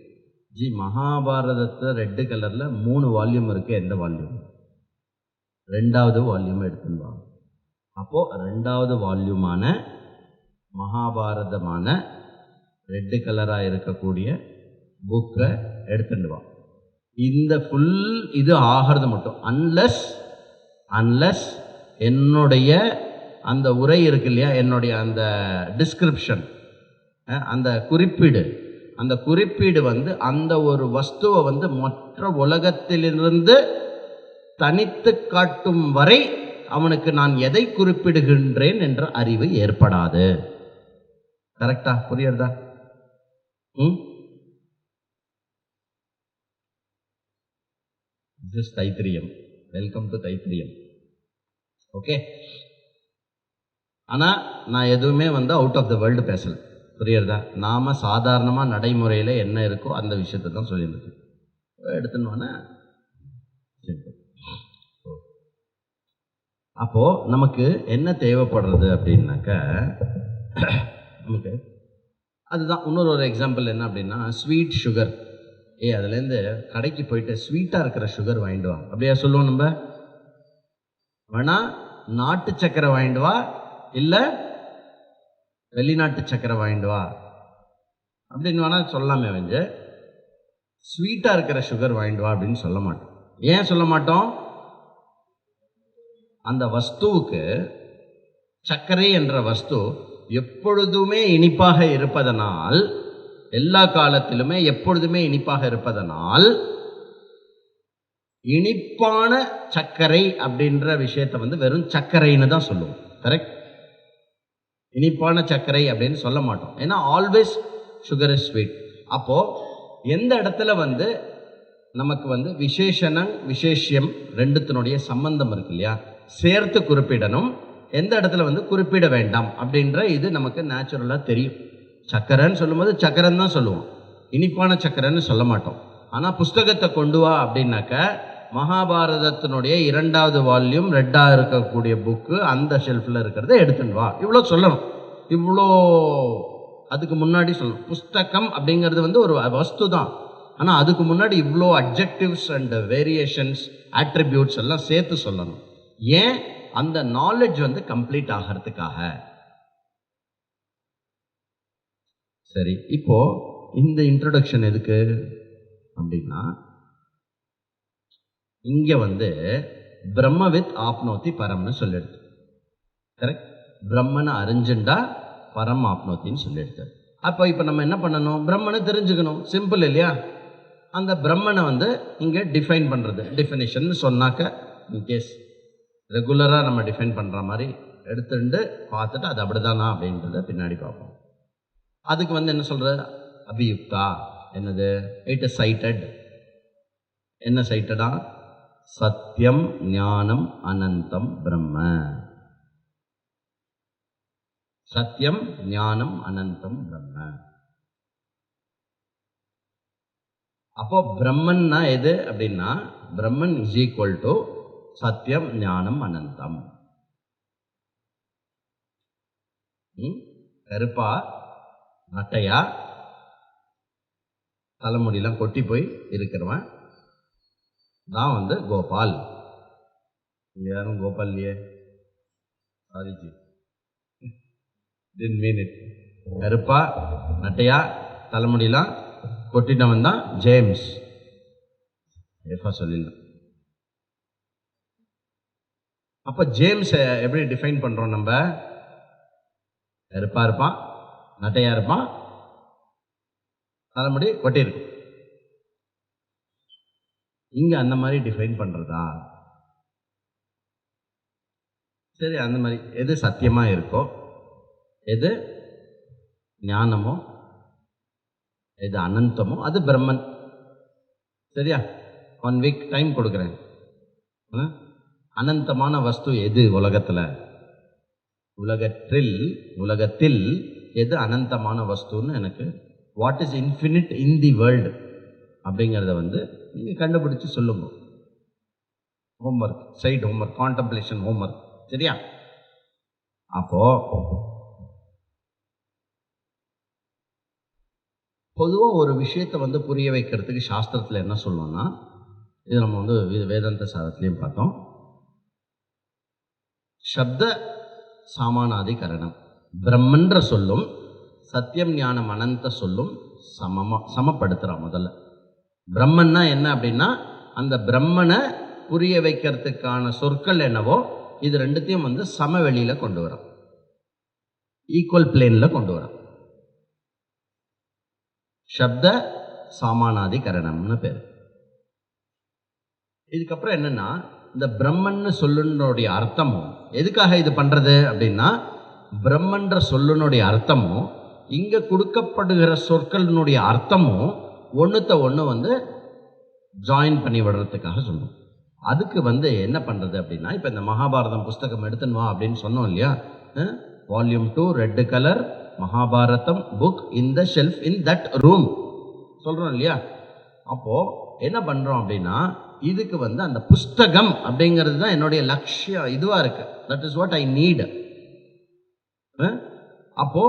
A: ஜி மகாபாரதத்தை ரெட் கலரில் 3 வால்யூம் இருக்கு, எந்த வால்யூம்? 2வது வால்யூம் எடுத்துருவாங்க. அப்போது 2வது வால்யூமான மகாபாரதமான ரெட்டு கலராக இருக்கக்கூடிய புக்கை எடுத்துட்டு வா. இந்த ஃபுல் இது ஆகிறது மட்டும் அன்லஸ் என்னுடைய அந்த உரை இருக்கு இல்லையா, என்னுடைய அந்த டிஸ்கிரிப்ஷன், அந்த குறிப்பீடு அந்த ஒரு வஸ்துவை மற்ற உலகத்திலிருந்து தனித்து காட்டும் வரை அவனுக்கு நான் எதை குறிப்பிடுகின்றேன் என்ற அறிவு ஏற்படாது. கரெக்டா? புரியுறதா? This is Taittiriyam. Welcome to Taittiriyam. Okay. ஆனால் நான் எதுவுமே அவுட் ஆஃப் த வேர்ல்டு பேசலை. புரியுறதா? நாம் சாதாரணமாக நடைமுறையில் என்ன இருக்கோ அந்த விஷயத்தை தான் சொல்லியிருக்கு. எடுத்துன்னு அப்போது நமக்கு என்ன தேவைப்படுறது அப்படின்னாக்க, நமக்கு அதுதான் இன்னொரு எக்ஸாம்பிள் என்ன அப்படின்னா, ஸ்வீட் சுகர். அதுலேருந்து கடைக்கு போயிட்டு ஸ்வீட்டாக இருக்கிற சுகர் வாங்கிட்டு வா அப்படியா சொல்லுவோம் நம்ம? வேணா நாட்டு சக்கரை வாங்கிட்டு வா, இல்லை வெளிநாட்டு சக்கரை வாங்கிட்டு வா அப்படின்னு வேணா சொல்லாமே வந்து, ஸ்வீட்டாக இருக்கிற சுகர் வாங்கிட்டு வா அப்படின்னு சொல்ல மாட்டோம். ஏன் சொல்ல மாட்டோம்? அந்த வஸ்துவுக்கு, சர்க்கரை என்ற வஸ்து எப்பொழுதுமே இனிப்பாக இருப்பதனால், எல்லா காலத்திலுமே எப்பொழுதுமே இனிப்பாக இருப்பதனால், இனிப்பான சர்க்கரை அப்படின்ற விஷயத்தை வெறும் சர்க்கரைன்னு தான் சொல்லுவோம். கரெக்ட்? இனிப்பான சர்க்கரை அப்படின்னு சொல்ல மாட்டோம். ஏன்னா ஆல்வேஸ் சுகர் இஸ் ஸ்வீட். அப்போ எந்த இடத்துல நமக்கு விசேஷனம் விசேஷம் ரெண்டுத்தினுடைய சம்பந்தம் இருக்கு இல்லையா, சேர்த்து குறிப்பிடணும். எந்த இடத்துல குறிப்பிட வேண்டாம் அப்படின்ற இது நமக்கு நேச்சுரலாக தெரியும். சக்கரைன்னு சொல்லும்போது சக்கரைன்னு தான் சொல்லுவோம், இனிப்பான சக்கரைன்னு சொல்ல மாட்டோம். ஆனால் புஸ்தகத்தை கொண்டு வா அப்படின்னாக்க, மகாபாரதத்தினுடைய 2வது வால்யூம் ரெட்டாக இருக்கக்கூடிய புக்கு அந்த ஷெல்ஃபில் இருக்கிறத எடுத்துட்டு வா, இவ்வளோ சொல்லணும். இவ்வளோ அதுக்கு முன்னாடி சொல்லணும். புஸ்தகம் அப்படிங்கிறது ஒரு வஸ்து தான், ஆனால் அதுக்கு முன்னாடி இவ்வளோ அட்ஜெக்டிவ்ஸ் அண்ட் வேரியேஷன்ஸ் ஆட்ரிபியூட்ஸ் எல்லாம் சேர்த்து சொல்லணும். ஏன்? அந்த நாலேஜ் கம்ப்ளீட் ஆகிறதுக்காக. சரி, இப்போ இந்த இன்ட்ரோடக்ஷன் எதுக்கு அப்படின்னா, இங்க வந்து பிரம்மவித் ஆப்னோத்தி பரம்னு சொல்லிடுது. கரெக்ட்? பிரம்மனை அறிஞ்சுண்டா பரம் ஆப்னோத்தின்னு சொல்லிடுது. அப்போ இப்போ நம்ம என்ன பண்ணணும்? பிரம்மனை தெரிஞ்சுக்கணும். சிம்பிள் இல்லையா? அந்த பிரம்மனை வந்து இங்கே டிஃபைன் பண்ணுறது. டிஃபினிஷன் சொன்னாக்க இன்கேஸ் ரெகுலராக நம்ம டிஃபைன் பண்ணுற மாதிரி எடுத்துட்டு பார்த்துட்டு அது அப்படிதானா அப்படின்றத பின்னாடி பார்ப்போம். அதுக்கு வந்து என்ன சொல்கிறது? அபியுக்தா. என்னது? It is cited. என்ன சைட்டடா? சத்தியம் ஞானம் அனந்தம் பிரம்ம. சத்தியம் ஞானம் அனந்தம் பிரம்ம. அப்போ பிரம்மன்னா எது அப்படின்னா, பிரம்மன் இஸ் ஈக்குவல் டு சத்தியம் ஞானம் அனந்தம். கருப்பா நட்டையா தலைமுடியெல்லாம் கொட்டி போய் இருக்கிறவன் தான் வந்து கோபால். இங்க யாரும் கோபால் இல்லையே, சாரிஜி, didn't mean it. கருப்பா நட்டையா தலைமுடியெல்லாம் கொட்டினவன் தான் ஜேம்ஸ். எஃபா சொல்லிடலாம். அப்ப ஜேம்ஸ் எப்படி டிஃபைன் பண்றோம்? நம்ம கருப்பா இருப்பான், நட்டையா இருப்பான், தலைமுடி கொட்டிருக்கு. இங்க அந்த மாதிரி டிஃபைன் பண்றதா? சரி, அந்த மாதிரி எது சத்தியமா இருக்கோ, எது ஞானமோ, எது அனந்தமோ அது பிரம்மன். சரியா? 1 வீக் டைம் கொடுக்குறேன். அனந்தமான வஸ்து எது உலகத்தில்? உலகத்தில் எது அனந்தமான வஸ்துன்னு எனக்கு, what is infinite in the world அப்படிங்கிறத வந்து நீங்கள் கண்டுபிடிச்சு சொல்லுங்க. Homework, side homework, contemplation homework. சரியா? அப்போ பொதுவாக ஒரு விஷயத்தை வந்து புரிய வைக்கிறதுக்கு சாஸ்திரத்தில் என்ன சொல்லுவோம்னா, இது நம்ம வந்து வேதாந்த சாரத்திலையும் பார்த்தோம், சப்த சாமானாதிகரணம். பிரம்மன்ற சொல்லும் சத்தியம் ஞானம் அனந்த சொல்லும் சமப்படுத்துகிறான். முதல்ல பிரம்மன்னா என்ன அப்படின்னா, அந்த பிரம்மனை புரிய வைக்கிறதுக்கான சொற்கள் என்னவோ இது ரெண்டுத்தையும் வந்து சமவெளியில் கொண்டு வரோம், ஈக்குவல் பிளேனில் கொண்டு வரோம். சப்த சாமானாதிகரணம்னு பேர். இதுக்கப்புறம் என்னன்னா, இந்த பிரம்மன்னு சொல்லுனுடைய அர்த்தமும் எதுக்காக இது பண்றது அப்படின்னா, பிரம்மன்ற சொல்லுனுடைய அர்த்தமும் இங்க கொடுக்கப்படுகிற சொற்களினுடைய அர்த்தமும் ஒன்றுத்த ஒன்று வந்து ஜாயின் பண்ணி விடுறதுக்காக சொல்லுவோம். அதுக்கு வந்து என்ன பண்றது அப்படின்னா, இப்போ இந்த மகாபாரதம் புஸ்தகம் எடுத்துன்னு வா அப்படின்னு சொன்னோம் இல்லையா, volume 2 red colour Mahabharatam book in the shelf in that room சொல்றோம் இல்லையா. அப்போ என்ன பண்றோம் அப்படின்னா, இதுக்கு வந்து அந்த புஸ்தகம் அப்படிங்கிறது தான் என்னுடைய லட்சியம் இதுவா இருக்கு. That is what I need. அப்போ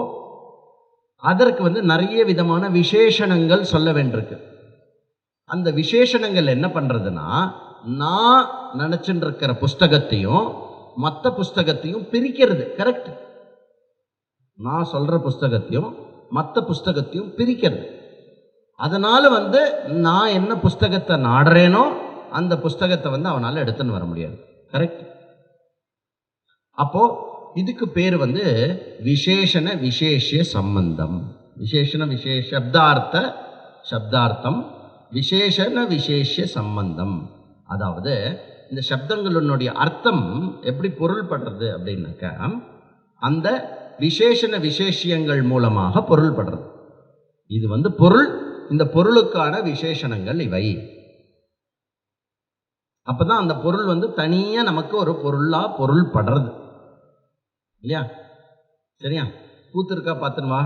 A: அதற்கு வந்து நிறைய விதமான விசேஷணங்கள் சொல்ல வேண்டியிருக்கு. அந்த விசேஷணங்கள் என்ன பண்றதுன்னா, நான் நினைச்சுட்டு இருக்கிற புஸ்தகத்தையும் மற்ற புஸ்தகத்தையும் பிரிக்கிறது. கரெக்ட்? நான் சொல்ற புஸ்தகத்தையும் மற்ற புஸ்தகத்தையும் பிரிக்கிறது. அதனால வந்து நான் என்ன புஸ்தகத்தை நாடுறேனோ அந்த புஸ்தகத்தை வந்து அவனால் எடுத்துன்னு வர முடியாது. கரெக்ட்? அப்போ இதுக்கு பேர் வந்து விசேஷண விசேஷ சம்பந்தம். விசேஷண விசேஷ சப்தார்த்தம் விசேஷண விசேஷ சம்பந்தம். அதாவது இந்த சப்தங்களுடைய அர்த்தம் எப்படி பொருள்படுறது அப்படின்னாக்கா, அந்த விசேஷண விசேஷியங்கள் மூலமாக பொருள்படுறது. இது வந்து பொருள், இந்த பொருளுக்கான விசேஷணங்கள் இவை. அப்பதான் அந்த பொருள் வந்து தனியா நமக்கு ஒரு பொருளா பொருள் படுறது இல்லையா. சரியா? பூத்திருக்கா பார்த்துனுவா,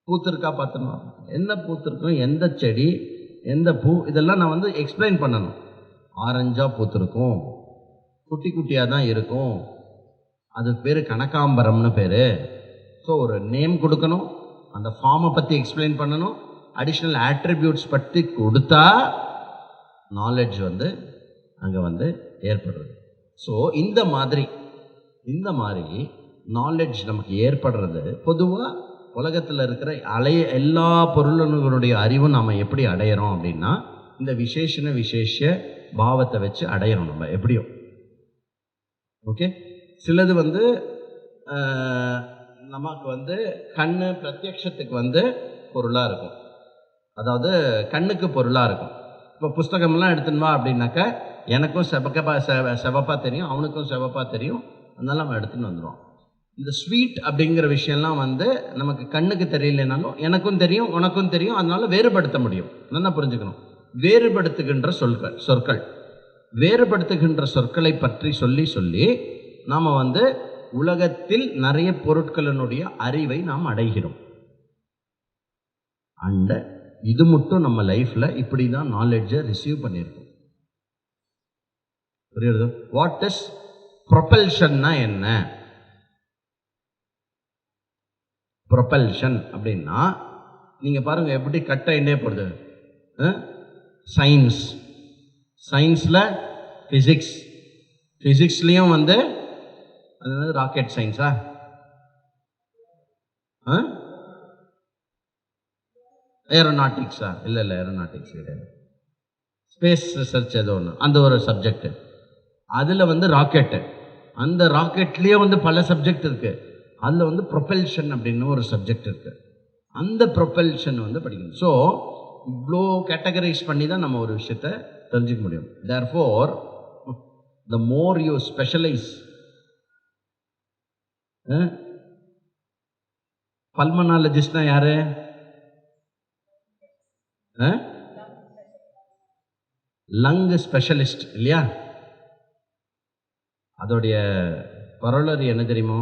A: பூத்திருக்கா பார்த்துனுவா. என்ன பூத்திருக்கும், எந்த செடி, எந்த பூ, இதெல்லாம் நான் வந்து எக்ஸ்பிளைன் பண்ணணும். ஆரஞ்சா பூத்திருக்கும், குட்டி குட்டியாக தான் இருக்கும், அது பேர் கனகாம்பரம்னு பேர். ஸோ ஒரு நேம் கொடுக்கணும், அந்த ஃபார்மை பற்றி எக்ஸ்பிளைன் பண்ணணும், அடிஷ்னல் ஆட்ரிபியூட்ஸ் பற்றி கொடுத்தா நாலேஜ் வந்து அங்கே வந்து ஏற்படுறது. ஸோ இந்த மாதிரி நாலேஜ் நமக்கு ஏற்படுறது பொதுவாக உலகத்தில் இருக்கிற எல்லா பொருளுடைய அறிவும் நாம் எப்படி அடையிறோம் அப்படின்னா இந்த விசேஷ பாவத்தை வச்சு அடையிறோம் நம்ம எப்படியோ. ஓகே, சிலது வந்து நமக்கு வந்து கண்ணு பிரத்யக்ஷத்துக்கு பொருளாக இருக்கும், அதாவது கண்ணுக்கு பொருளாக இருக்கும். இப்போ புஸ்தகம்லாம் எடுத்துன்னு வா அப்படின்னாக்கா எனக்கும் செவப்பாக தெரியும், அவனுக்கும் செவப்பாக தெரியும், அதனால நம்ம எடுத்துன்னு வந்துடுவோம். இந்த ஸ்வீட் அப்படிங்கிற விஷயம்லாம் நமக்கு கண்ணுக்கு தெரியலனாலும் எனக்கும் தெரியும் உனக்கும் தெரியும், அதனால வேறுபடுத்த முடியும். நல்லா புரிஞ்சுக்கணும். வேறுபடுத்துகின்ற சொற்கள் வேறுபடுத்துகின்ற சொற்களை பற்றி சொல்லி நாம் உலகத்தில் நிறைய பொருட்களினுடைய அறிவை நாம் அடைகிறோம். அண்ட் இது மட்டும் நம்ம லைஃப்பில் இப்படி தான் நாலேஜை ரிசீவ் பண்ணியிருக்கோம். புரியுது? வாட் இஸ் ப்ரொபல்ஷன்னா என்ன? ப்ரொபல்ஷன் அப்படின்னா நீங்கள் பாருங்கள் எப்படி கட் ஆகிட்டே போடுது. சயின்ஸில் ஃபிசிக்ஸ்லேயும் அது ராக்கெட் சயின்ஸா? ஏரோநாட்டிக்ஸா? இல்லை ஏரோநாட்டிக்ஸ் கிடையாது, ஸ்பேஸ் ரிசர்ச் ஏதோ ஒன்று, அந்த ஒரு சப்ஜெக்ட். அதில் ராக்கெட்டு, அந்த ராக்கெட்லேயே பல சப்ஜெக்ட் இருக்குது. அதில் ப்ரொபல்ஷன் அப்படின்னு ஒரு சப்ஜெக்ட் இருக்குது. அந்த ப்ரொபல்ஷன் படிக்கணும். ஸோ இவ்வளோ கேட்டகரைஸ் பண்ணி தான் நம்ம ஒரு விஷயத்தை தெரிஞ்சுக்க முடியும். Therefore the more you specialise, பல்மனாலஜிஸ்ட்னா யாரு? லங் ஸ்பெஷலிஸ்ட் இல்லையா? அதோடைய பரவலர் என்ன தெரியுமோ?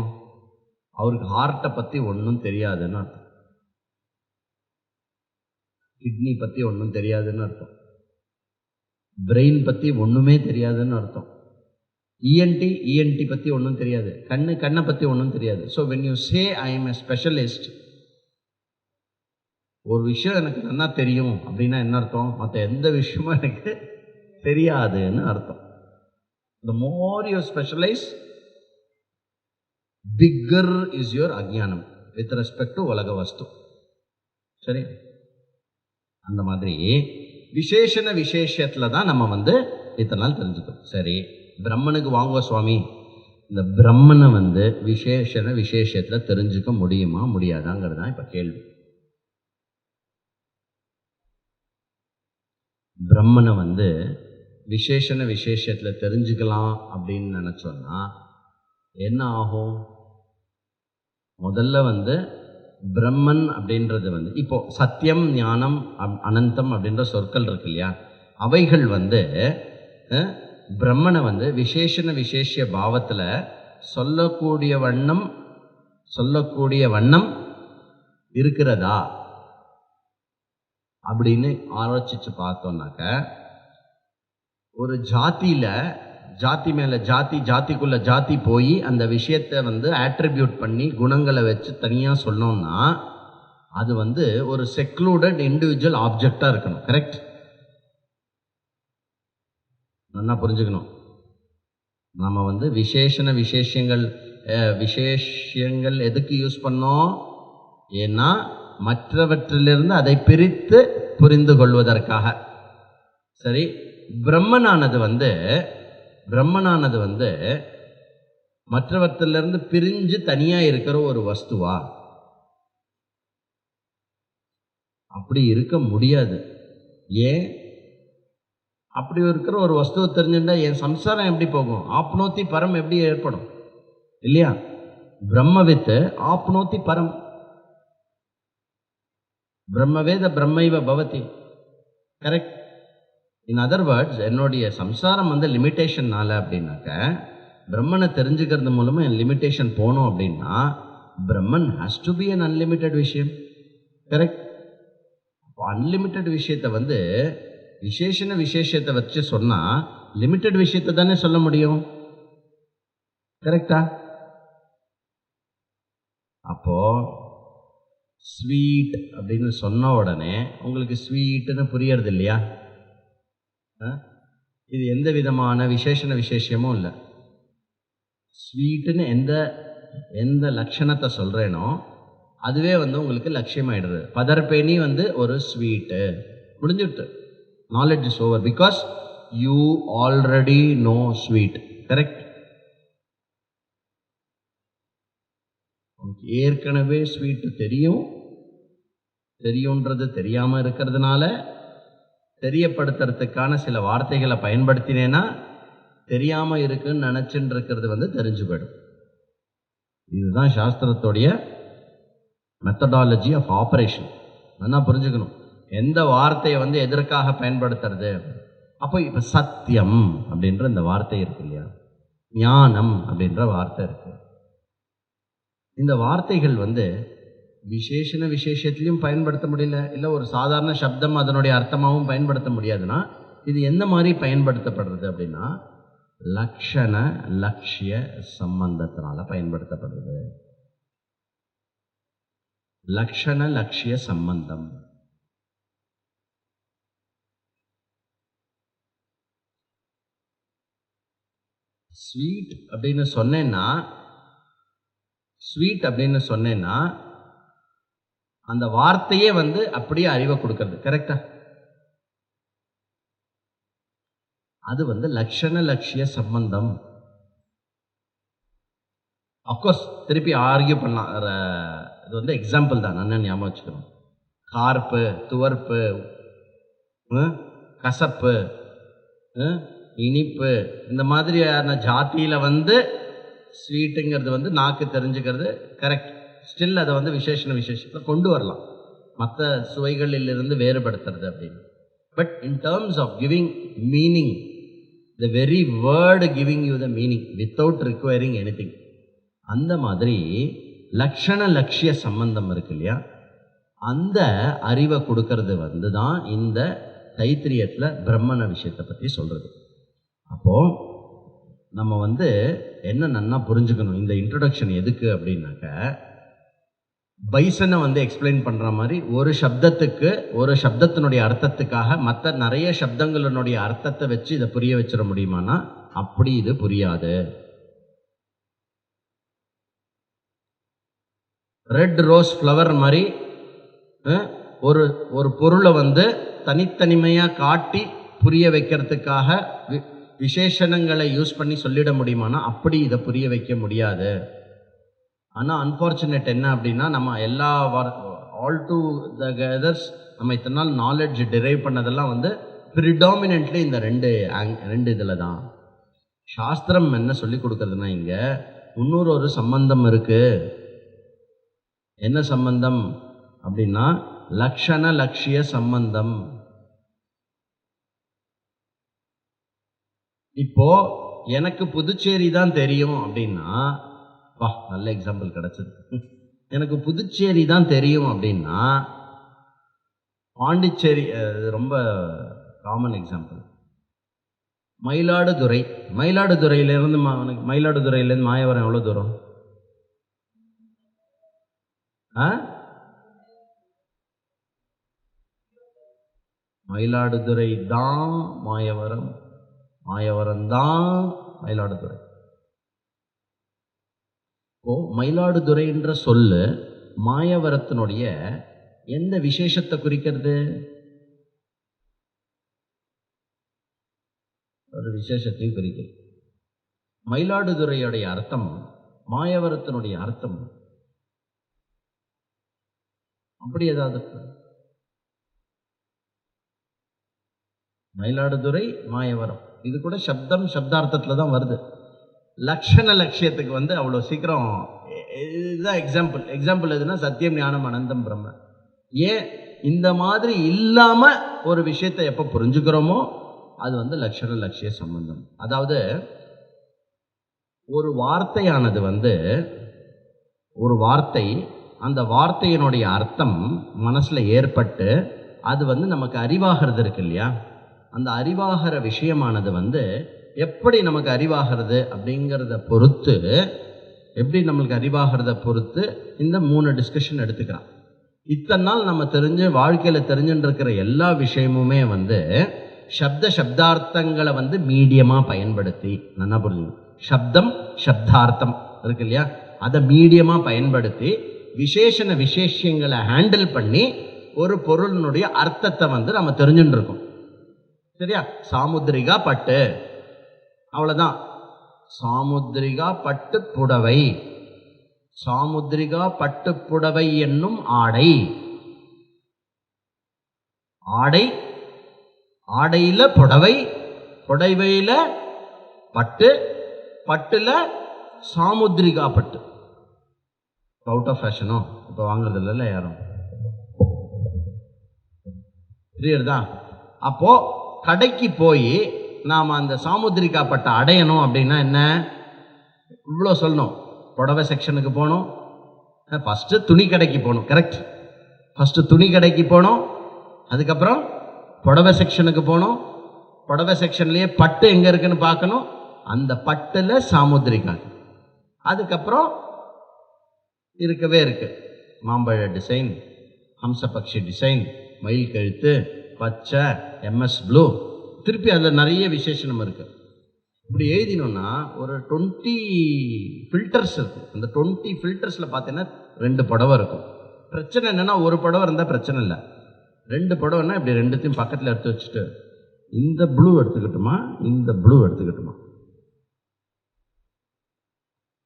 A: அவருக்கு ஹார்ட்டை பற்றி ஒன்றும் தெரியாதுன்னு அர்த்தம், கிட்னி பற்றி ஒன்றும் தெரியாதுன்னு அர்த்தம், பிரெயின் பற்றி ஒன்றுமே தெரியாதுன்னு அர்த்தம், இஎன்டி பற்றி ஒன்றும் தெரியாது, கண்ணை பற்றி ஒன்றும் தெரியாது. So when you say I am a specialist, ஒரு விஷயம் எனக்கு நல்லா தெரியும் அப்படின்னா என்ன அர்த்தம்? மற்ற எந்த விஷயமும் எனக்கு தெரியாதுன்னு அர்த்தம். The more you specialize, bigger is your அஜ்ஞானம் with respect to உலக வஸ்து. சரி, அந்த மாதிரி விசேஷத்தில் தான் நம்ம இத்தனை நாள் தெரிஞ்சுக்கணும். சரி, பிரம்மனுக்கு வாங்குவ சுவாமி, இந்த பிரம்மனை விசேஷத்தில் தெரிஞ்சுக்க முடியுமா முடியாதாங்கிறது தான் இப்போ கேள்வி. பிரம்மனை விசேஷத்தில் தெரிஞ்சுக்கலாம் அப்படின்னு நினச்சோன்னா என்ன ஆகும்? முதல்ல பிரம்மன் அப்படின்றது இப்போ சத்தியம், ஞானம், அனந்தம் அப்படின்ற சொற்கள் இருக்கு இல்லையா, அவைகள் பிரம்மனை விசேஷ பாவத்தில் சொல்லக்கூடிய வண்ணம் இருக்கிறதா அப்படின்னு ஆலோசிச்சு பார்த்தோம்னாக்க, ஒரு ஜாதி மேலே ஜாதிக்குள்ள ஜாதி போய் அந்த விஷயத்தை ஆட்ரிபியூட் பண்ணி குணங்களை வச்சு தனியாக சொன்னோம்னா அது ஒரு செக்லூடட் இண்டிவிஜுவல் ஆப்ஜெக்டாக இருக்கணும். கரெக்ட்? நல்லா புரிஞ்சுக்கணும். நம்ம விசேஷங்கள் எதுக்கு யூஸ் பண்ணோம்? ஏன்னா மற்றவற்றிலிருந்து அதை பிரித்து புரிந்து கொள்வதற்காக. சரி, பிரம்மனானது மற்றவற்றிலிருந்து பிரிஞ்சு தனியாக இருக்கிற ஒரு வஸ்துவா? அப்படி இருக்க முடியாது. ஏன்? அப்படி இருக்கிற ஒரு வஸ்துவை தெரிஞ்சுட்டா என் சம்சாரம் எப்படி போகும்? ஆப்னோத்தி பரம் எப்படி ஏற்படும் இல்லையா? பிரம்மவித்து ஆப்னோத்தி பரம், பிரம்மவேத பிரம்மைவ பவதி. கரெக்ட்? இன் அதர் வேர்ட்ஸ், என்னுடைய சம்சாரம் லிமிட்டேஷன்னால அப்படின்னாக்க பிரம்மனை தெரிஞ்சுக்கிறது மூலமாக என் லிமிட்டேஷன் போனோம் அப்படின்னா Brahman has to be an unlimited விஷயம். கரெக்ட்? அப்போ அன்லிமிட்டெட் விஷயத்தை விசேஷத்தை வச்சு சொன்னால் லிமிட்டெட் விஷயத்தை தானே சொல்ல முடியும். கரெக்டா? அப்போ ஸ்வீட் அப்படின்னு சொன்ன உடனே உங்களுக்கு ஸ்வீட்டுன்னு புரியறது இல்லையா? இது எந்த விதமான விசேஷமும் இல்லை. ஸ்வீட்டுன்னு எந்த எந்த லட்சணத்தை சொல்கிறேனோ அதுவே வந்து உங்களுக்கு லட்சியமாயிடுறது. பதர்பேணி வந்து ஒரு ஸ்வீட்டு, முடிஞ்சுட்டு knowledge is over because you already know sweet. Correct? ஏற்கனவே ஸ்வீட்டு தெரியும்ன்றது தெரியாமல் இருக்கிறதுனால தெரியப்படுத்துறதுக்கான சில வார்த்தைகளை பயன்படுத்தினேன்னா தெரியாமல் இருக்குன்னு நினச்சின்னு இருக்கிறது வந்து தெரிஞ்சு போயிடும். இதுதான் சாஸ்திரத்துடைய மெத்தடாலஜி ஆஃப் ஆப்ரேஷன். நல்லா புரிஞ்சுக்கணும் எந்த வார்த்தையை வந்து எதற்காக பயன்படுத்துறது. அப்போ இப்போ சத்தியம் அப்படின்ற இந்த வார்த்தை இருக்கு இல்லையா, ஞானம் அப்படின்ற வார்த்தை இருக்கு. இந்த வார்த்தைகள் வந்து விசேஷத்துலையும் பயன்படுத்த முடியல, இல்லை ஒரு சாதாரண சப்தம் அதனுடைய அர்த்தமாகவும் பயன்படுத்த முடியாதுன்னா இது எந்த மாதிரி பயன்படுத்தப்படுறது அப்படின்னா லக்ஷண லட்சிய சம்பந்தத்தினால பயன்படுத்தப்படுறது. லக்ஷண லட்சிய சம்பந்தம். ஸ்வீட் அப்படின்னு சொன்னேன்னா அந்த வார்த்தையே வந்து அப்படியே அறிவை கொடுக்கறது. கரெக்டா? அது வந்து லக்ஷண லட்சிய சம்பந்தம். அப்கோர்ஸ் திருப்பி ஆர்கியூ பண்ணலாம், இது வந்து எக்ஸாம்பிள் தான், நான் ஞாபகம் வச்சுக்கணும். கார்ப்பு, துவர்ப்பு, கசப்பு, இனிப்பு, இந்த மாதிரியான ஜாத்தியில் வந்து ஸ்வீட்டுங்கிறது வந்து நாக்கு தெரிஞ்சுக்கிறது கரெக்ட். ஸ்டில் அதை வந்து விசேஷத்தில் கொண்டு வரலாம், மற்ற சுவைகளிலிருந்து வேறுபடுத்துறது அப்படின்னு. But in terms of giving meaning, the very word giving you the meaning without requiring anything, அந்த மாதிரி லக்ஷண லட்சிய சம்பந்தம் இருக்கு இல்லையா, அந்த அறிவை கொடுக்கறது வந்து தான் இந்த தைத்திரியத்தில் பிரம்மண விஷயத்தை பற்றி சொல்கிறது. அப்போது நம்ம வந்து என்ன நன்னா புரிஞ்சுக்கணும், இந்த இன்ட்ரொடக்ஷன் எதுக்கு அப்படின்னாக்க பைசனை வந்து எக்ஸ்பிளைன் பண்ணுற மாதிரி ஒரு சப்தத்துக்கு ஒரு சப்தத்தினுடைய அர்த்தத்துக்காக மற்ற நிறைய சப்தங்களினுடைய அர்த்தத்தை வச்சு இதை புரிய வச்சிட முடியுமானா அப்படி இது புரியாது. ரெட் ரோஸ் ஃப்ளவர் மாதிரி ஒரு பொருளை வந்து தனித்தனிமையாக காட்டி புரிய வைக்கிறதுக்காக விசேஷணங்களை யூஸ் பண்ணி சொல்லிட முடியுமானா அப்படி இதை புரிய வைக்க முடியாது. ஆனால் அன்ஃபார்ச்சுனேட் என்ன அப்படின்னா நம்ம எல்லா ஆல் டு த கெதர்ஸ் நம்ம இத்தனை நாள் நாலேஜ் டிரைவ் பண்ணதெல்லாம் வந்து ப்ரிடாமினென்ட்லி இந்த ரெண்டு இதில் தான். சாஸ்திரம் என்ன சொல்லி கொடுக்குறதுன்னா இங்கே இன்னொரு ஒரு சம்பந்தம் இருக்குது. என்ன சம்பந்தம் அப்படின்னா லக்ஷண லட்சிய சம்பந்தம். இப்போ எனக்கு புதுச்சேரி தான் தெரியும் அப்படின்னா, நல்ல எக்ஸாம்பிள் கிடைச்சது. எனக்கு புதுச்சேரி தான் தெரியும் அப்படின்னா பாண்டிச்சேரி ரொம்ப காமன் எக்ஸாம்பிள். மயிலாடுதுறையிலேருந்து மாயவரம் எவ்வளோ தூரம்? மயிலாடுதுறை தான் மாயவரம், மாயவரம் தான் மயிலாடுதுறை. இப்போ மயிலாடுதுறை என்ற சொல்லு மாயவரத்தினுடைய எந்த விசேஷத்தை குறிக்கிறது? ஒரு விசேஷத்தையும் குறிக்கிறது. மயிலாடுதுறையுடைய அர்த்தம் மாயவரத்தினுடைய அர்த்தம் அப்படி ஏதாவது மயிலாடுதுறை மாயவரம் இது கூட சப்தார்த்தத்தில் தான் வருது. லக்ஷண லட்சியத்துக்கு வந்து அவ்வளோ சீக்கிரம் இதுதான் எக்ஸாம்பிள் எதுனா சத்தியம் ஞானம் அனந்தம் பிரம்ம. ஏன் இந்த மாதிரி இல்லாமல் ஒரு விஷயத்தை எப்போ புரிஞ்சுக்கிறோமோ அது வந்து லக்ஷண லட்சிய சம்பந்தம். அதாவது ஒரு வார்த்தையானது வந்து ஒரு வார்த்தை, அந்த வார்த்தையினுடைய அர்த்தம் மனசில் ஏற்பட்டு அது வந்து நமக்கு அறிவாகிறது இருக்கு இல்லையா, அந்த அறிவாகிற விஷயமானது வந்து எப்படி நமக்கு அறிவாகிறது அப்படிங்கிறத பொறுத்து, எப்படி நம்மளுக்கு அறிவாகிறத பொறுத்து இந்த 3 டிஸ்கஷன் எடுத்துக்கிறான். இத்தனை நாள் நம்ம வாழ்க்கையில் தெரிஞ்சுட்டு இருக்கிற எல்லா விஷயமுமே வந்து சப்தார்த்தங்களை வந்து மீடியமாக பயன்படுத்தி நல்லா புரிஞ்சுக்கணும். சப்தம் சப்தார்த்தம் இருக்கு இல்லையா, அதை மீடியமா பயன்படுத்தி விசேஷண விசேஷங்களை ஹேண்டில் பண்ணி ஒரு பொருளினுடைய அர்த்தத்தை நம்ம தெரிஞ்சுட்டு இருக்கோம். சரியா? சாமுத்திரிகா பட்டு, அவ்வளவுதான். சாமுத்திரிகா பட்டு புடவை, சாமுத்திரிகா பட்டு புடவை என்னும் ஆடை. ஆடை, ஆடையில புடவை, புடவையில பட்டு, பட்டுல சாமுத்திரிகா பட்டு. அவுட் ஆஃப் ஃபேஷனோ இப்போ வாங்குறது இல்லைல்ல யாரும், புரியுறதா? அப்போ கடைக்கு போய் நாம் அந்த சாமுத்திரிகா பட்டை அடையணும் அப்படின்னா என்ன, இவ்வளோ சொல்லணும். புடவை செக்ஷனுக்கு போகணும், ஃபஸ்ட்டு துணி கடைக்கு போகணும். கரெக்ட், ஃபஸ்ட்டு துணி கடைக்கு போகணும், அதுக்கப்புறம் புடவை செக்ஷனுக்கு போகணும். புடவை செக்ஷன்லேயே பட்டு எங்கே இருக்குன்னு பார்க்கணும், அந்த பட்டில் சாமுத்திரிகா. அதுக்கப்புறம் இருக்கவே இருக்கு மாம்பழ டிசைன், ஹம்சபக்ஷி டிசைன், மயில் கழுத்து, பச்சை, MS ப்ளூ, திருப்பி அதில் நிறைய விசேஷனம் இருக்கு. இப்படி எழுதினோம்னா ஒரு 20 ஃபில்டர்ஸ் இருக்கு. அந்த 20 ஃபில்டர்ஸில் பார்த்தீங்கன்னா 2 புடவை இருக்கும். பிரச்சனை என்னன்னா, ஒரு புடவை இருந்தால் பிரச்சனை இல்லை, 2 புடவைன்னா இப்படி ரெண்டுத்தையும் பக்கத்தில் எடுத்து வச்சுட்டு இந்த ப்ளூ எடுத்துக்கிட்டுமா இந்த ப்ளூ எடுத்துக்கிட்டுமா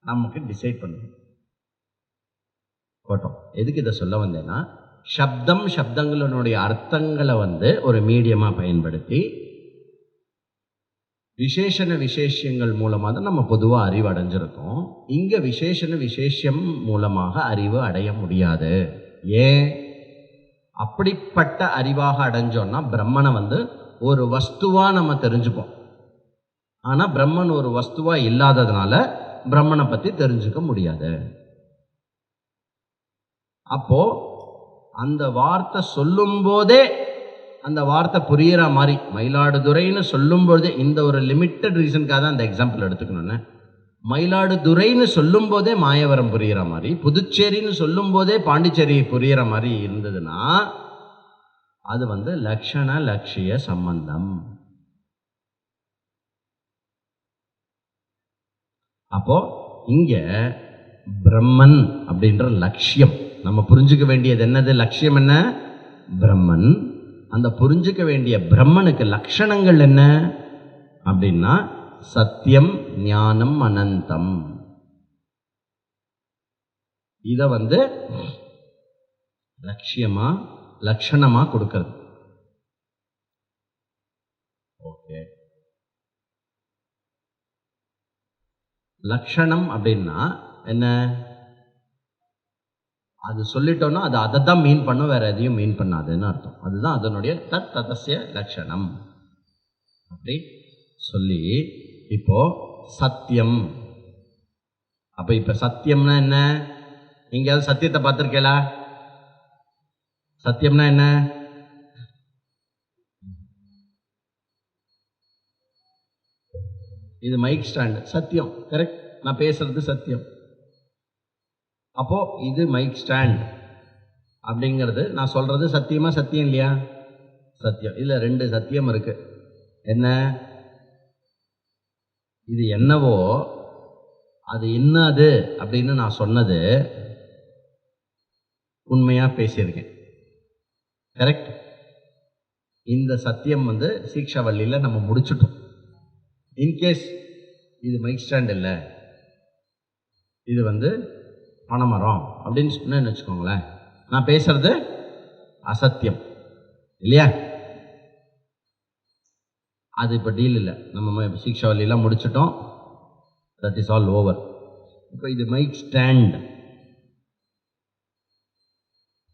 A: நமக்கு டிசைட் பண்ணணும். போட்டோம். எதுக்கு இதை சொல்ல வந்தேன்னா, சப்தம், சப்தங்களுடைய அர்த்தங்களை ஒரு மீடியமா பயன்படுத்தி விசேஷண விசேஷங்கள் மூலமாக தான் நம்ம பொதுவாக அறிவு அடைஞ்சிருக்கோம். இங்க விசேஷண விசேஷம் மூலமாக அறிவு அடைய முடியாது. ஏன்? அப்படிப்பட்ட அறிவாக அடைஞ்சோம்னா பிரம்மனை ஒரு வஸ்துவா நம்ம தெரிஞ்சுப்போம். ஆனா பிரம்மன் ஒரு வஸ்துவா இல்லாததுனால பிரம்மனை பத்தி தெரிஞ்சுக்க முடியாது. அப்போ அந்த வார்த்தை சொல்லும் போதே அந்த வார்த்தை புரியுற மாதிரி, மயிலாடுதுறைன்னு சொல்லும் போதே, இந்த ஒரு லிமிட்டட் ரீசனுக்காக தான் அந்த எக்ஸாம்பிள் எடுத்துக்கணும்னு, மயிலாடுதுறைன்னு சொல்லும் போதே மாயவரம் புரியுற மாதிரி, புதுச்சேரின்னு சொல்லும் போதே பாண்டிச்சேரி புரியுற மாதிரி இருந்ததுன்னா அது லட்சண லட்சிய சம்பந்தம். அப்போ இங்க பிரம்மன் அப்படின்ற லட்சியம் நம்ம புரிஞ்சுக்க வேண்டியது என்னது? லட்சியம் என்ன? பிரம்மன். அந்த புரிஞ்சுக்க வேண்டிய பிரம்மனுக்கு லட்சணங்கள் என்ன அப்படின்னா சத்தியம், ஞானம், அனந்தம். இத லட்சியமா லட்சணமா கொடுக்கிறது. ஓகே, லட்சணம் அப்படின்னா என்ன? அது சொல்லிட்டோம்னா அது அதை தான் மீன் பண்ணும், வேற எதையும் மீன் பண்ணாதுன்னு அர்த்தம். அதுதான் அதனுடைய ததஸ்ய லட்சணம். அப்படி சொல்லி இப்போ சத்தியம். அப்ப இப்ப சத்தியம்னா என்ன? எங்கேயாவது சத்தியத்தை பார்த்திருக்கீங்களா? சத்தியம்னா என்ன? இது மைக் ஸ்டாண்ட், சத்தியம். கரெக்ட், நான் பேசுறது சத்தியம். அப்போ இது மைக் ஸ்டாண்ட் அப்படிங்கிறது நான் சொல்றது சத்தியமா? சத்தியம் இல்லையா? சத்தியம். இதுல 2 சத்தியம் இருக்கு. என்ன? இது என்னவோ அது என்னது அப்படின்னு நான் சொன்னது உண்மையா பேசியிருக்கேன். கரெக்ட். இந்த சத்தியம் சீக்ஷாவல்லியில் நம்ம முடிச்சுட்டோம். இன்கேஸ் இது மைக் ஸ்டாண்ட் இல்லை, இது பனைமரம் அப்படின்னு சொன்னேன்னு வச்சுக்கோங்களேன், நான் பேசுறது அசத்தியம் இல்லையா? அது இப்போ டீல் இல்லை, நம்ம சீக்ஷாவல்லியெல்லாம் முடிச்சிட்டோம். That is all over. இப்போ இது மைக் ஸ்டாண்ட்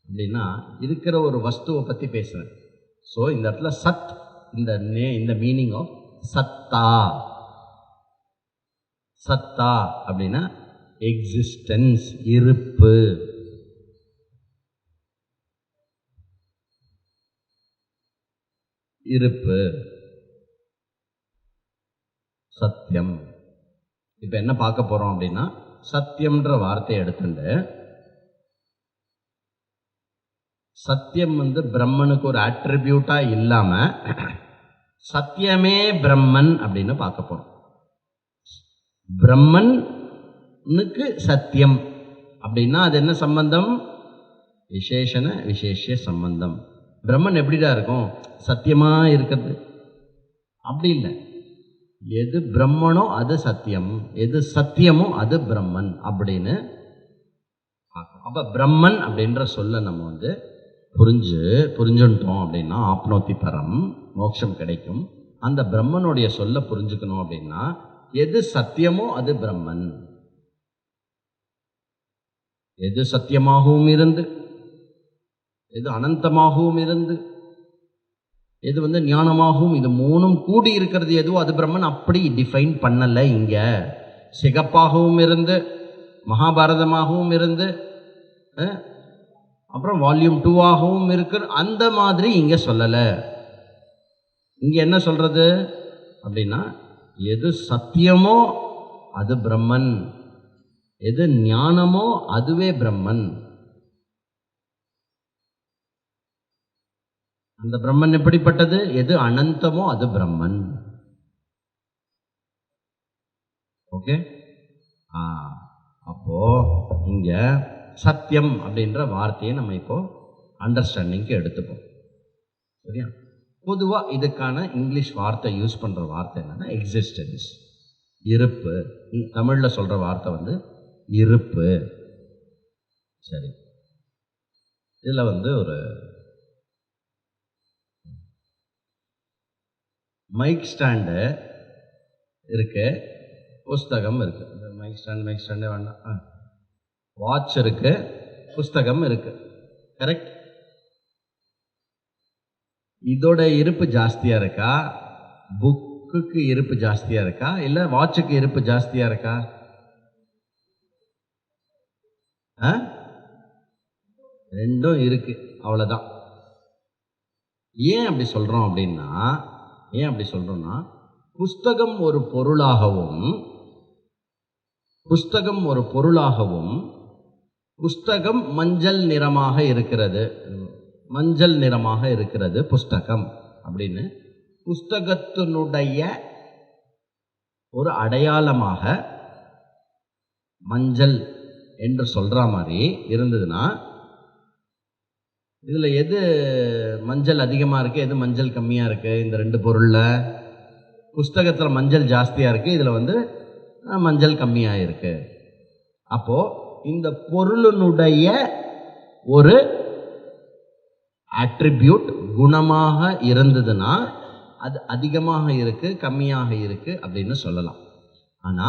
A: அப்படின்னா இருக்கிற ஒரு வஸ்துவை பற்றி பேசுகிறேன். ஸோ இந்த இடத்துல சத், இந்த மீனிங் ஆஃப் சத்தா. சத்தா அப்படின்னா எக்ஸிஸ்டன்ஸ், இருப்பு. இருப்பு, சத்தியம். இப்ப என்ன பார்க்க போறோம் அப்படின்னா, சத்தியம்ன்ற வார்த்தையை எடுத்துட்டு சத்தியம் பிரம்மனுக்கு ஒரு அட்ரிபியூட்டா இல்லாம சத்தியமே பிரம்மன் அப்படின்னு பார்க்க போறோம். பிரம்மன் சத்தியம் அப்படின்னா அது என்ன சம்பந்தம்? விசேஷண விசேஷ சம்பந்தம். பிரம்மன் எப்படிடா இருக்கும்? சத்தியமா இருக்கிறது அப்படி இல்லை. எது பிரம்மனோ அது சத்தியம், எது சத்தியமோ அது பிரம்மன் அப்படின்னு. அப்ப பிரம்மன் அப்படின்ற சொல்ல நம்ம வந்து புரிஞ்சுட்டோம் அப்படின்னா ஆப்னோத்தி பரம், மோட்சம் கிடைக்கும். அந்த பிரம்மனுடைய சொல்ல புரிஞ்சுக்கணும் அப்படின்னா எது சத்தியமோ அது பிரம்மன். எது சத்தியமாகவும் இருந்து, எது அனந்தமாகவும் இருந்து, எது வந்து ஞானமாகவும், இது மூணும் கூடி இருக்கிறது எதுவோ அது பிரம்மன். அப்படி டிஃபைன் பண்ணலை இங்க. சிகப்பாகவும் இருந்து, மகாபாரதமாகவும் இருந்து, அப்புறம் வால்யூம் 2ஆகவும் இருக்கு, அந்த மாதிரி இங்க சொல்லலை. இங்க என்ன சொல்றது அப்படின்னா எது சத்தியமோ அது பிரம்மன், எது ஞானமோ அதுவே பிரம்மன். அந்த பிரம்மன் எப்படிப்பட்டது? எது அனந்தமோ அது பிரம்மன். ஓகே. அப்போ இங்க சத்தியம் அப்படின்ற வார்த்தையை நம்ம இப்போ அண்டர்ஸ்டாண்டிங்க்கு எடுத்துப்போம். சரியா? பொதுவா இதுக்கான இங்கிலீஷ் வார்த்தை யூஸ் பண்ற வார்த்தை என்னன்னா எக்ஸிஸ்டன்ஸ், இருப்பு. தமிழ்ல சொல்ற வார்த்தை வந்து இருப்பு. சரி, இதுல வந்து ஒரு மைக் ஸ்டாண்டு இருக்கு, புஸ்தகம் இருக்கு. மைக் ஸ்டாண்டு வேண்டாம். வாட்ச் இருக்கு, புஸ்தகம் இருக்கு. கரெக்ட்? இதோட இருப்பு ஜாஸ்தியா இருக்கா? புக்குக்கு இருப்பு ஜாஸ்தியா இருக்கா? இல்ல வாட்சுக்கு இருப்பு ஜாஸ்தியா இருக்கா? ரெண்டும் இருக்கு, அவ்வளவுதான். ஏன் அப்படி சொல்றோம்னா புஸ்தகம் ஒரு பொருளாகவும் புஸ்தகம் மஞ்சள் நிறமாக இருக்கிறது புஸ்தகம் அப்படின்னு புஸ்தகத்தினுடைய ஒரு அடையாளமாக மஞ்சள் என்று சொல்ற மாதிரி இருந்ததுன்னா இதுல எது மஞ்சள் அதிகமா இருக்கு, எது மஞ்சள் கம்மியா இருக்கு? இந்த ரெண்டு பொருள்ல புஸ்தகத்துல மஞ்சள் ஜாஸ்தியா இருக்கு, இதுல வந்து மஞ்சள் கம்மியா இருக்கு. அப்போ இந்த பொருளினுடைய ஒரு அட்ரிபியூட் குணமாக இருந்ததுன்னா அது அதிகமாக இருக்கு, கம்மியாக இருக்கு அப்படின்னு சொல்லலாம். ஆனா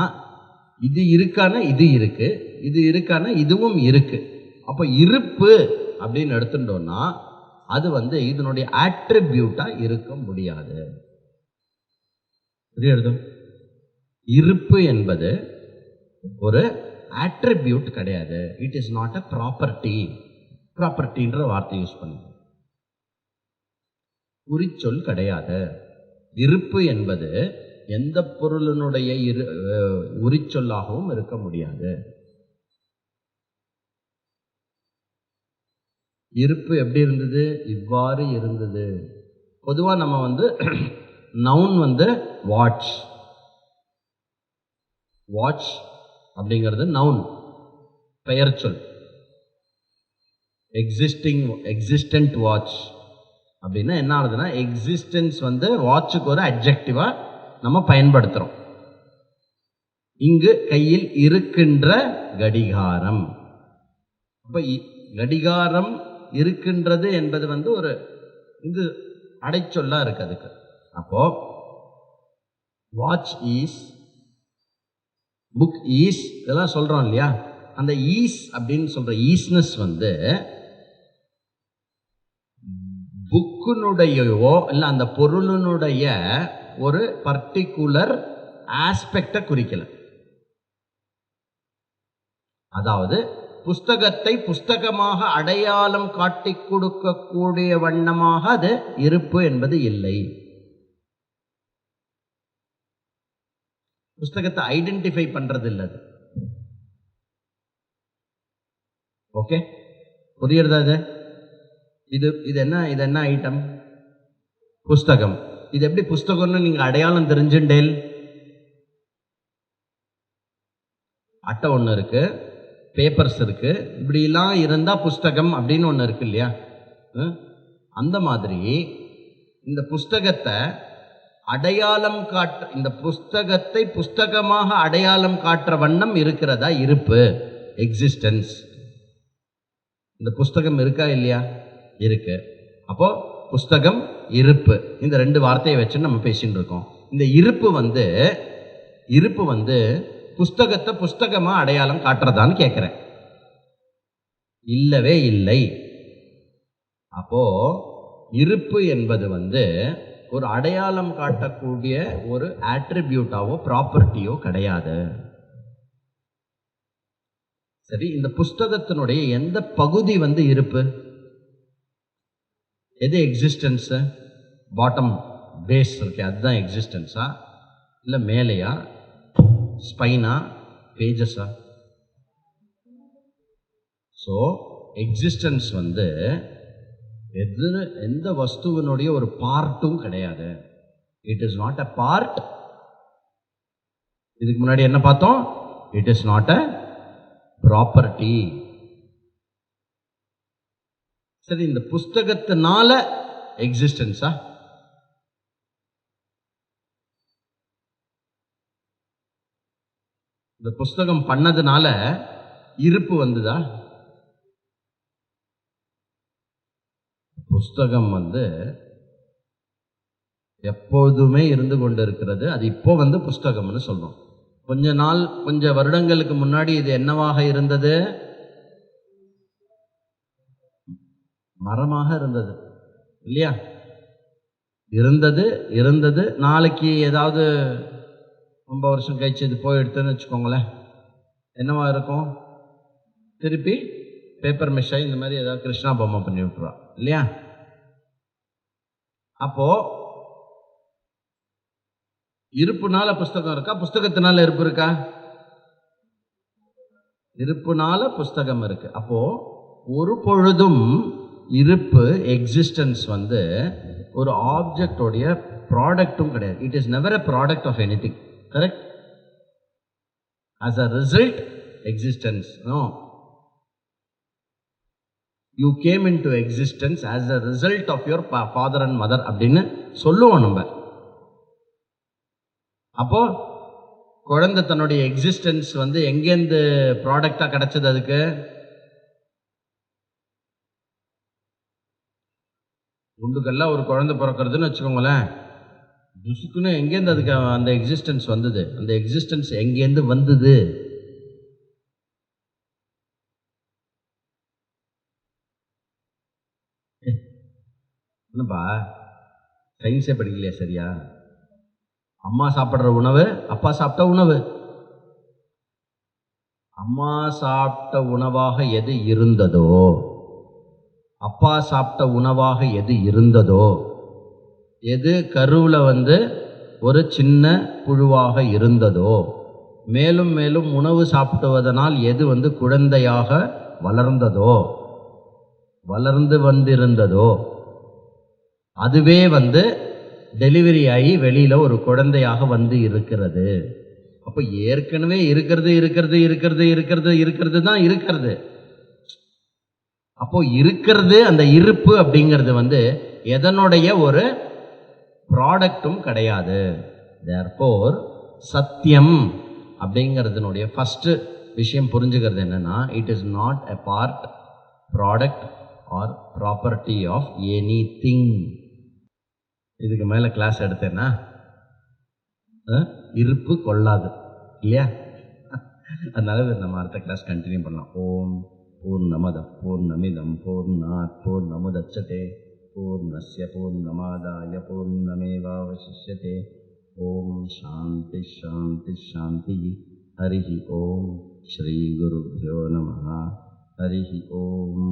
A: இது இருக்கான இது இருக்கு, இது இருக்கான இதுவும் இருக்கு. அப்போ இருப்பு அப்படின்னு எடுத்துட்டோம்னா அது வந்து இதனுடைய அட்ரிபியூட்டா இருக்க முடியாது. புரியுது? இருப்பு என்பது ஒரு அட்ரிபியூட் கிடையாது. It is not a property. ப்ராப்பர்ட்டின்ற வார்த்தை யூஸ் பண்ணுங்க, குறிச்சொல் கிடையாது. இருப்பு என்பது எந்த பொருளினுடைய உரிச்சொல்லாகவும் இருக்க முடியாது. இருப்பு எப்படி இருந்தது? இவ்வாறு இருந்தது. பொதுவா நம்ம வந்து நவுன் வந்து வாட்ச் அப்படிங்கிறது நவுன், பெயர் சொல். எக்ஸிஸ்டன்ட் வாட்ச் அப்படின்னா என்ன ஆகுதுன்னா எக்ஸிஸ்டன்ஸ் வந்து வாட்சுக்கு ஒரு அட்ஜெக்டிவா நம்ம பயன்படுத்துறோம். இங்கு கையில் இருக்கின்ற கடிகாரம். அப்ப கடிகாரம் இருக்கின்றது என்பது வந்து ஒரு இது அடைச்சொல்லா இருக்கு அதுக்கு. அப்போ வாட்ச் ஈஸ், புக் ஈஸ், இதெல்லாம் சொல்றோம் இல்லையா? அந்த ஈஸ் அப்படின்னு சொல்ற ஈஸ்னஸ் வந்து புக்குனுடையவோ இல்லை அந்த பொருளினுடைய ஒரு பர்டிகுலர் ஆஸ்பெக்டை குறிக்கல. அதாவது புஸ்தகத்தை புஸ்தகமாக அடையாளம் காட்டி கொடுக்கக்கூடிய வண்ணமாக அது இருப்பு என்பது இல்லை. புஸ்தகத்தை ஐடென்டிஃபை பண்றது இல்லை. ஓகே, புரியுறதா? இது என்ன ஐட்டம்? புஸ்தகம். இது எப்படி புஸ்தகம்னு நீங்க அடையாளம் தெரிஞ்சுண்டேல்? அட்டை ஒன்று இருக்குது, பேப்பர்ஸ் இருக்குது, இப்படிலாம் இருந்தால் புஸ்தகம் அப்படின்னு ஒன்று இருக்குது இல்லையா? அந்த மாதிரி இந்த புஸ்தகத்தை அடையாளம் இந்த புஸ்தகத்தை புஸ்தகமாக அடையாளம் காட்டுற வண்ணம் இருக்கிறதா இருப்பு, எக்ஸிஸ்டன்ஸ். இந்த புஸ்தகம் இருக்கா இல்லையா? இருக்கு. அப்போ புஸ்தகம், இருப்பு, இந்த ரெண்டு வார்த்தையை வச்சு நம்ம பேசிட்டு இருக்கோம். இந்த இருப்பு வந்து புஸ்தகத்தை புஸ்தகமா அடையாளம் காட்டுறதான்னு கேட்கிறேன். இல்லவே இல்லை. அப்போ இருப்பு என்பது வந்து ஒரு அடையாளம் காட்டக்கூடிய ஒரு ஆட்ரிபியூட்டாவோ ப்ராப்பர்ட்டியோ கிடையாது. சரி, இந்த புஸ்தகத்தினுடைய எந்த பகுதி வந்து இருப்பு? எது எக்ஸிஸ்டன்ஸ்? பாட்டம் பேஸ் இருக்கு, அதுதான் எக்ஸிஸ்டன்ஸா? இல்லை மேலையா, ஸ்பைனா, பேஜஸா? ஸோ எக்ஸிஸ்டன்ஸ் வந்து எந்த வஸ்துவனுடைய ஒரு பார்ட்டும் கிடையாது. It is not a part. இதுக்கு முன்னாடி என்ன பார்த்தோம்? It is not a property. சரி, இந்த புஸ்தகத்தினால எக்ஸிஸ்டன்ஸா? இந்த புஸ்தகம் பண்ணதுனால இருப்பு வந்துதா? புஸ்தகம் வந்து எப்போதுமே இருந்து கொண்டு இருக்கிறது. அது இப்போ வந்து புஸ்தகம்னு சொல்றோம். கொஞ்ச வருடங்களுக்கு முன்னாடி இது என்னவாக இருந்தது? மரமாக இருந்தது இல்லையா? இருந்தது. நாளைக்கு ஏதாவது ரொம்ப வருஷம் கழிச்சு இது போய் எடுத்துன்னு வச்சுக்கோங்களேன், என்னவா இருக்கும்? திருப்பி பேப்பர் மிஷாய் இந்த மாதிரி ஏதாவது கிருஷ்ணா பொம்மை பண்ணி விட்டுருவா இல்லையா? அப்போ இருப்புனால புஸ்தகம் இருக்கா, புஸ்தகத்தினால இருப்பு இருக்கா? இருப்புனால புஸ்தகம் இருக்கு. அப்போ ஒரு பொழுதும் இருப்பு, எக்ஸிஸ்டன்ஸ் வந்து ஒரு ஆப்ஜெக்டோடைய ப்ராடக்டும் கிடையாது. It is never a product of anything. Correct? as a result, existence. No. You came into existence as a result of your father and mother அப்படின்னு சொல்லுவோம் நம்ம. அப்போ குழந்தை தன்னுடைய எக்ஸிஸ்டன்ஸ் வந்து எங்கேருந்து ப்ராடக்டா கிடைச்சது? அதுக்கு குண்டுக்கெல்லாம் ஒரு குழந்தை பிறக்கிறதுன்னு வச்சுக்கோங்களேன், புசுக்குன்னு எங்கேருந்து அதுக்கு அந்த எக்ஸிஸ்டன்ஸ் வந்தது? அந்த எக்ஸிஸ்டன்ஸ் எங்கேருந்து வந்தது? என்னப்பா சயின்ஸே படிக்கலையா சரியா? அம்மா சாப்பிட்ற உணவு, அப்பா சாப்பிட்ட உணவு. அம்மா சாப்பிட்ட உணவாக எது இருந்ததோ, அப்பா சாப்பிட்ட உணவாக எது இருந்ததோ, எது கருவில் வந்து ஒரு சின்ன புழுவாக இருந்ததோ, மேலும் மேலும் உணவு சாப்பிடுவதனால் எது வந்து குழந்தையாக வளர்ந்து வந்திருந்ததோ, அதுவே வந்து டெலிவரி ஆகி வெளியில் ஒரு குழந்தையாக வந்து இருக்கிறது. அப்போ ஏற்கனவே இருக்கிறது தான் இருக்கிறது. அப்போ இருக்கிறது, அந்த இருப்பு அப்படிங்கிறது வந்து எதனுடைய ஒரு ப்ராடக்டும் கிடையாது. தேர்ஃபோர் சத்தியம் அப்படிங்கிறதுனுடைய ஃபர்ஸ்ட் விஷயம் புரிஞ்சுக்கிறது என்னன்னா, it is not a part, product or property of anything. இதுக்கு மேலே கிளாஸ் எடுத்தேன்னா இருப்பு கொள்ளாது இல்லையா? அதனால நம்ம அடுத்த கிளாஸ் கண்டினியூ பண்ணலாம். ஓம் பூர்ணமத பூர்ணமிதம் பூர்ணாத் பூர்ணமுதச்யதே பூர்ணஸ்ய பூர்ணமாதாய பூர்ணமேவாவசிஷ்யதே. ஓம் சாந்தி சாந்தி சாந்தி. ஹரிஹி ஓம். ஸ்ரீ குருப்யோ நமஹ. ஹரிஹி ஓம்.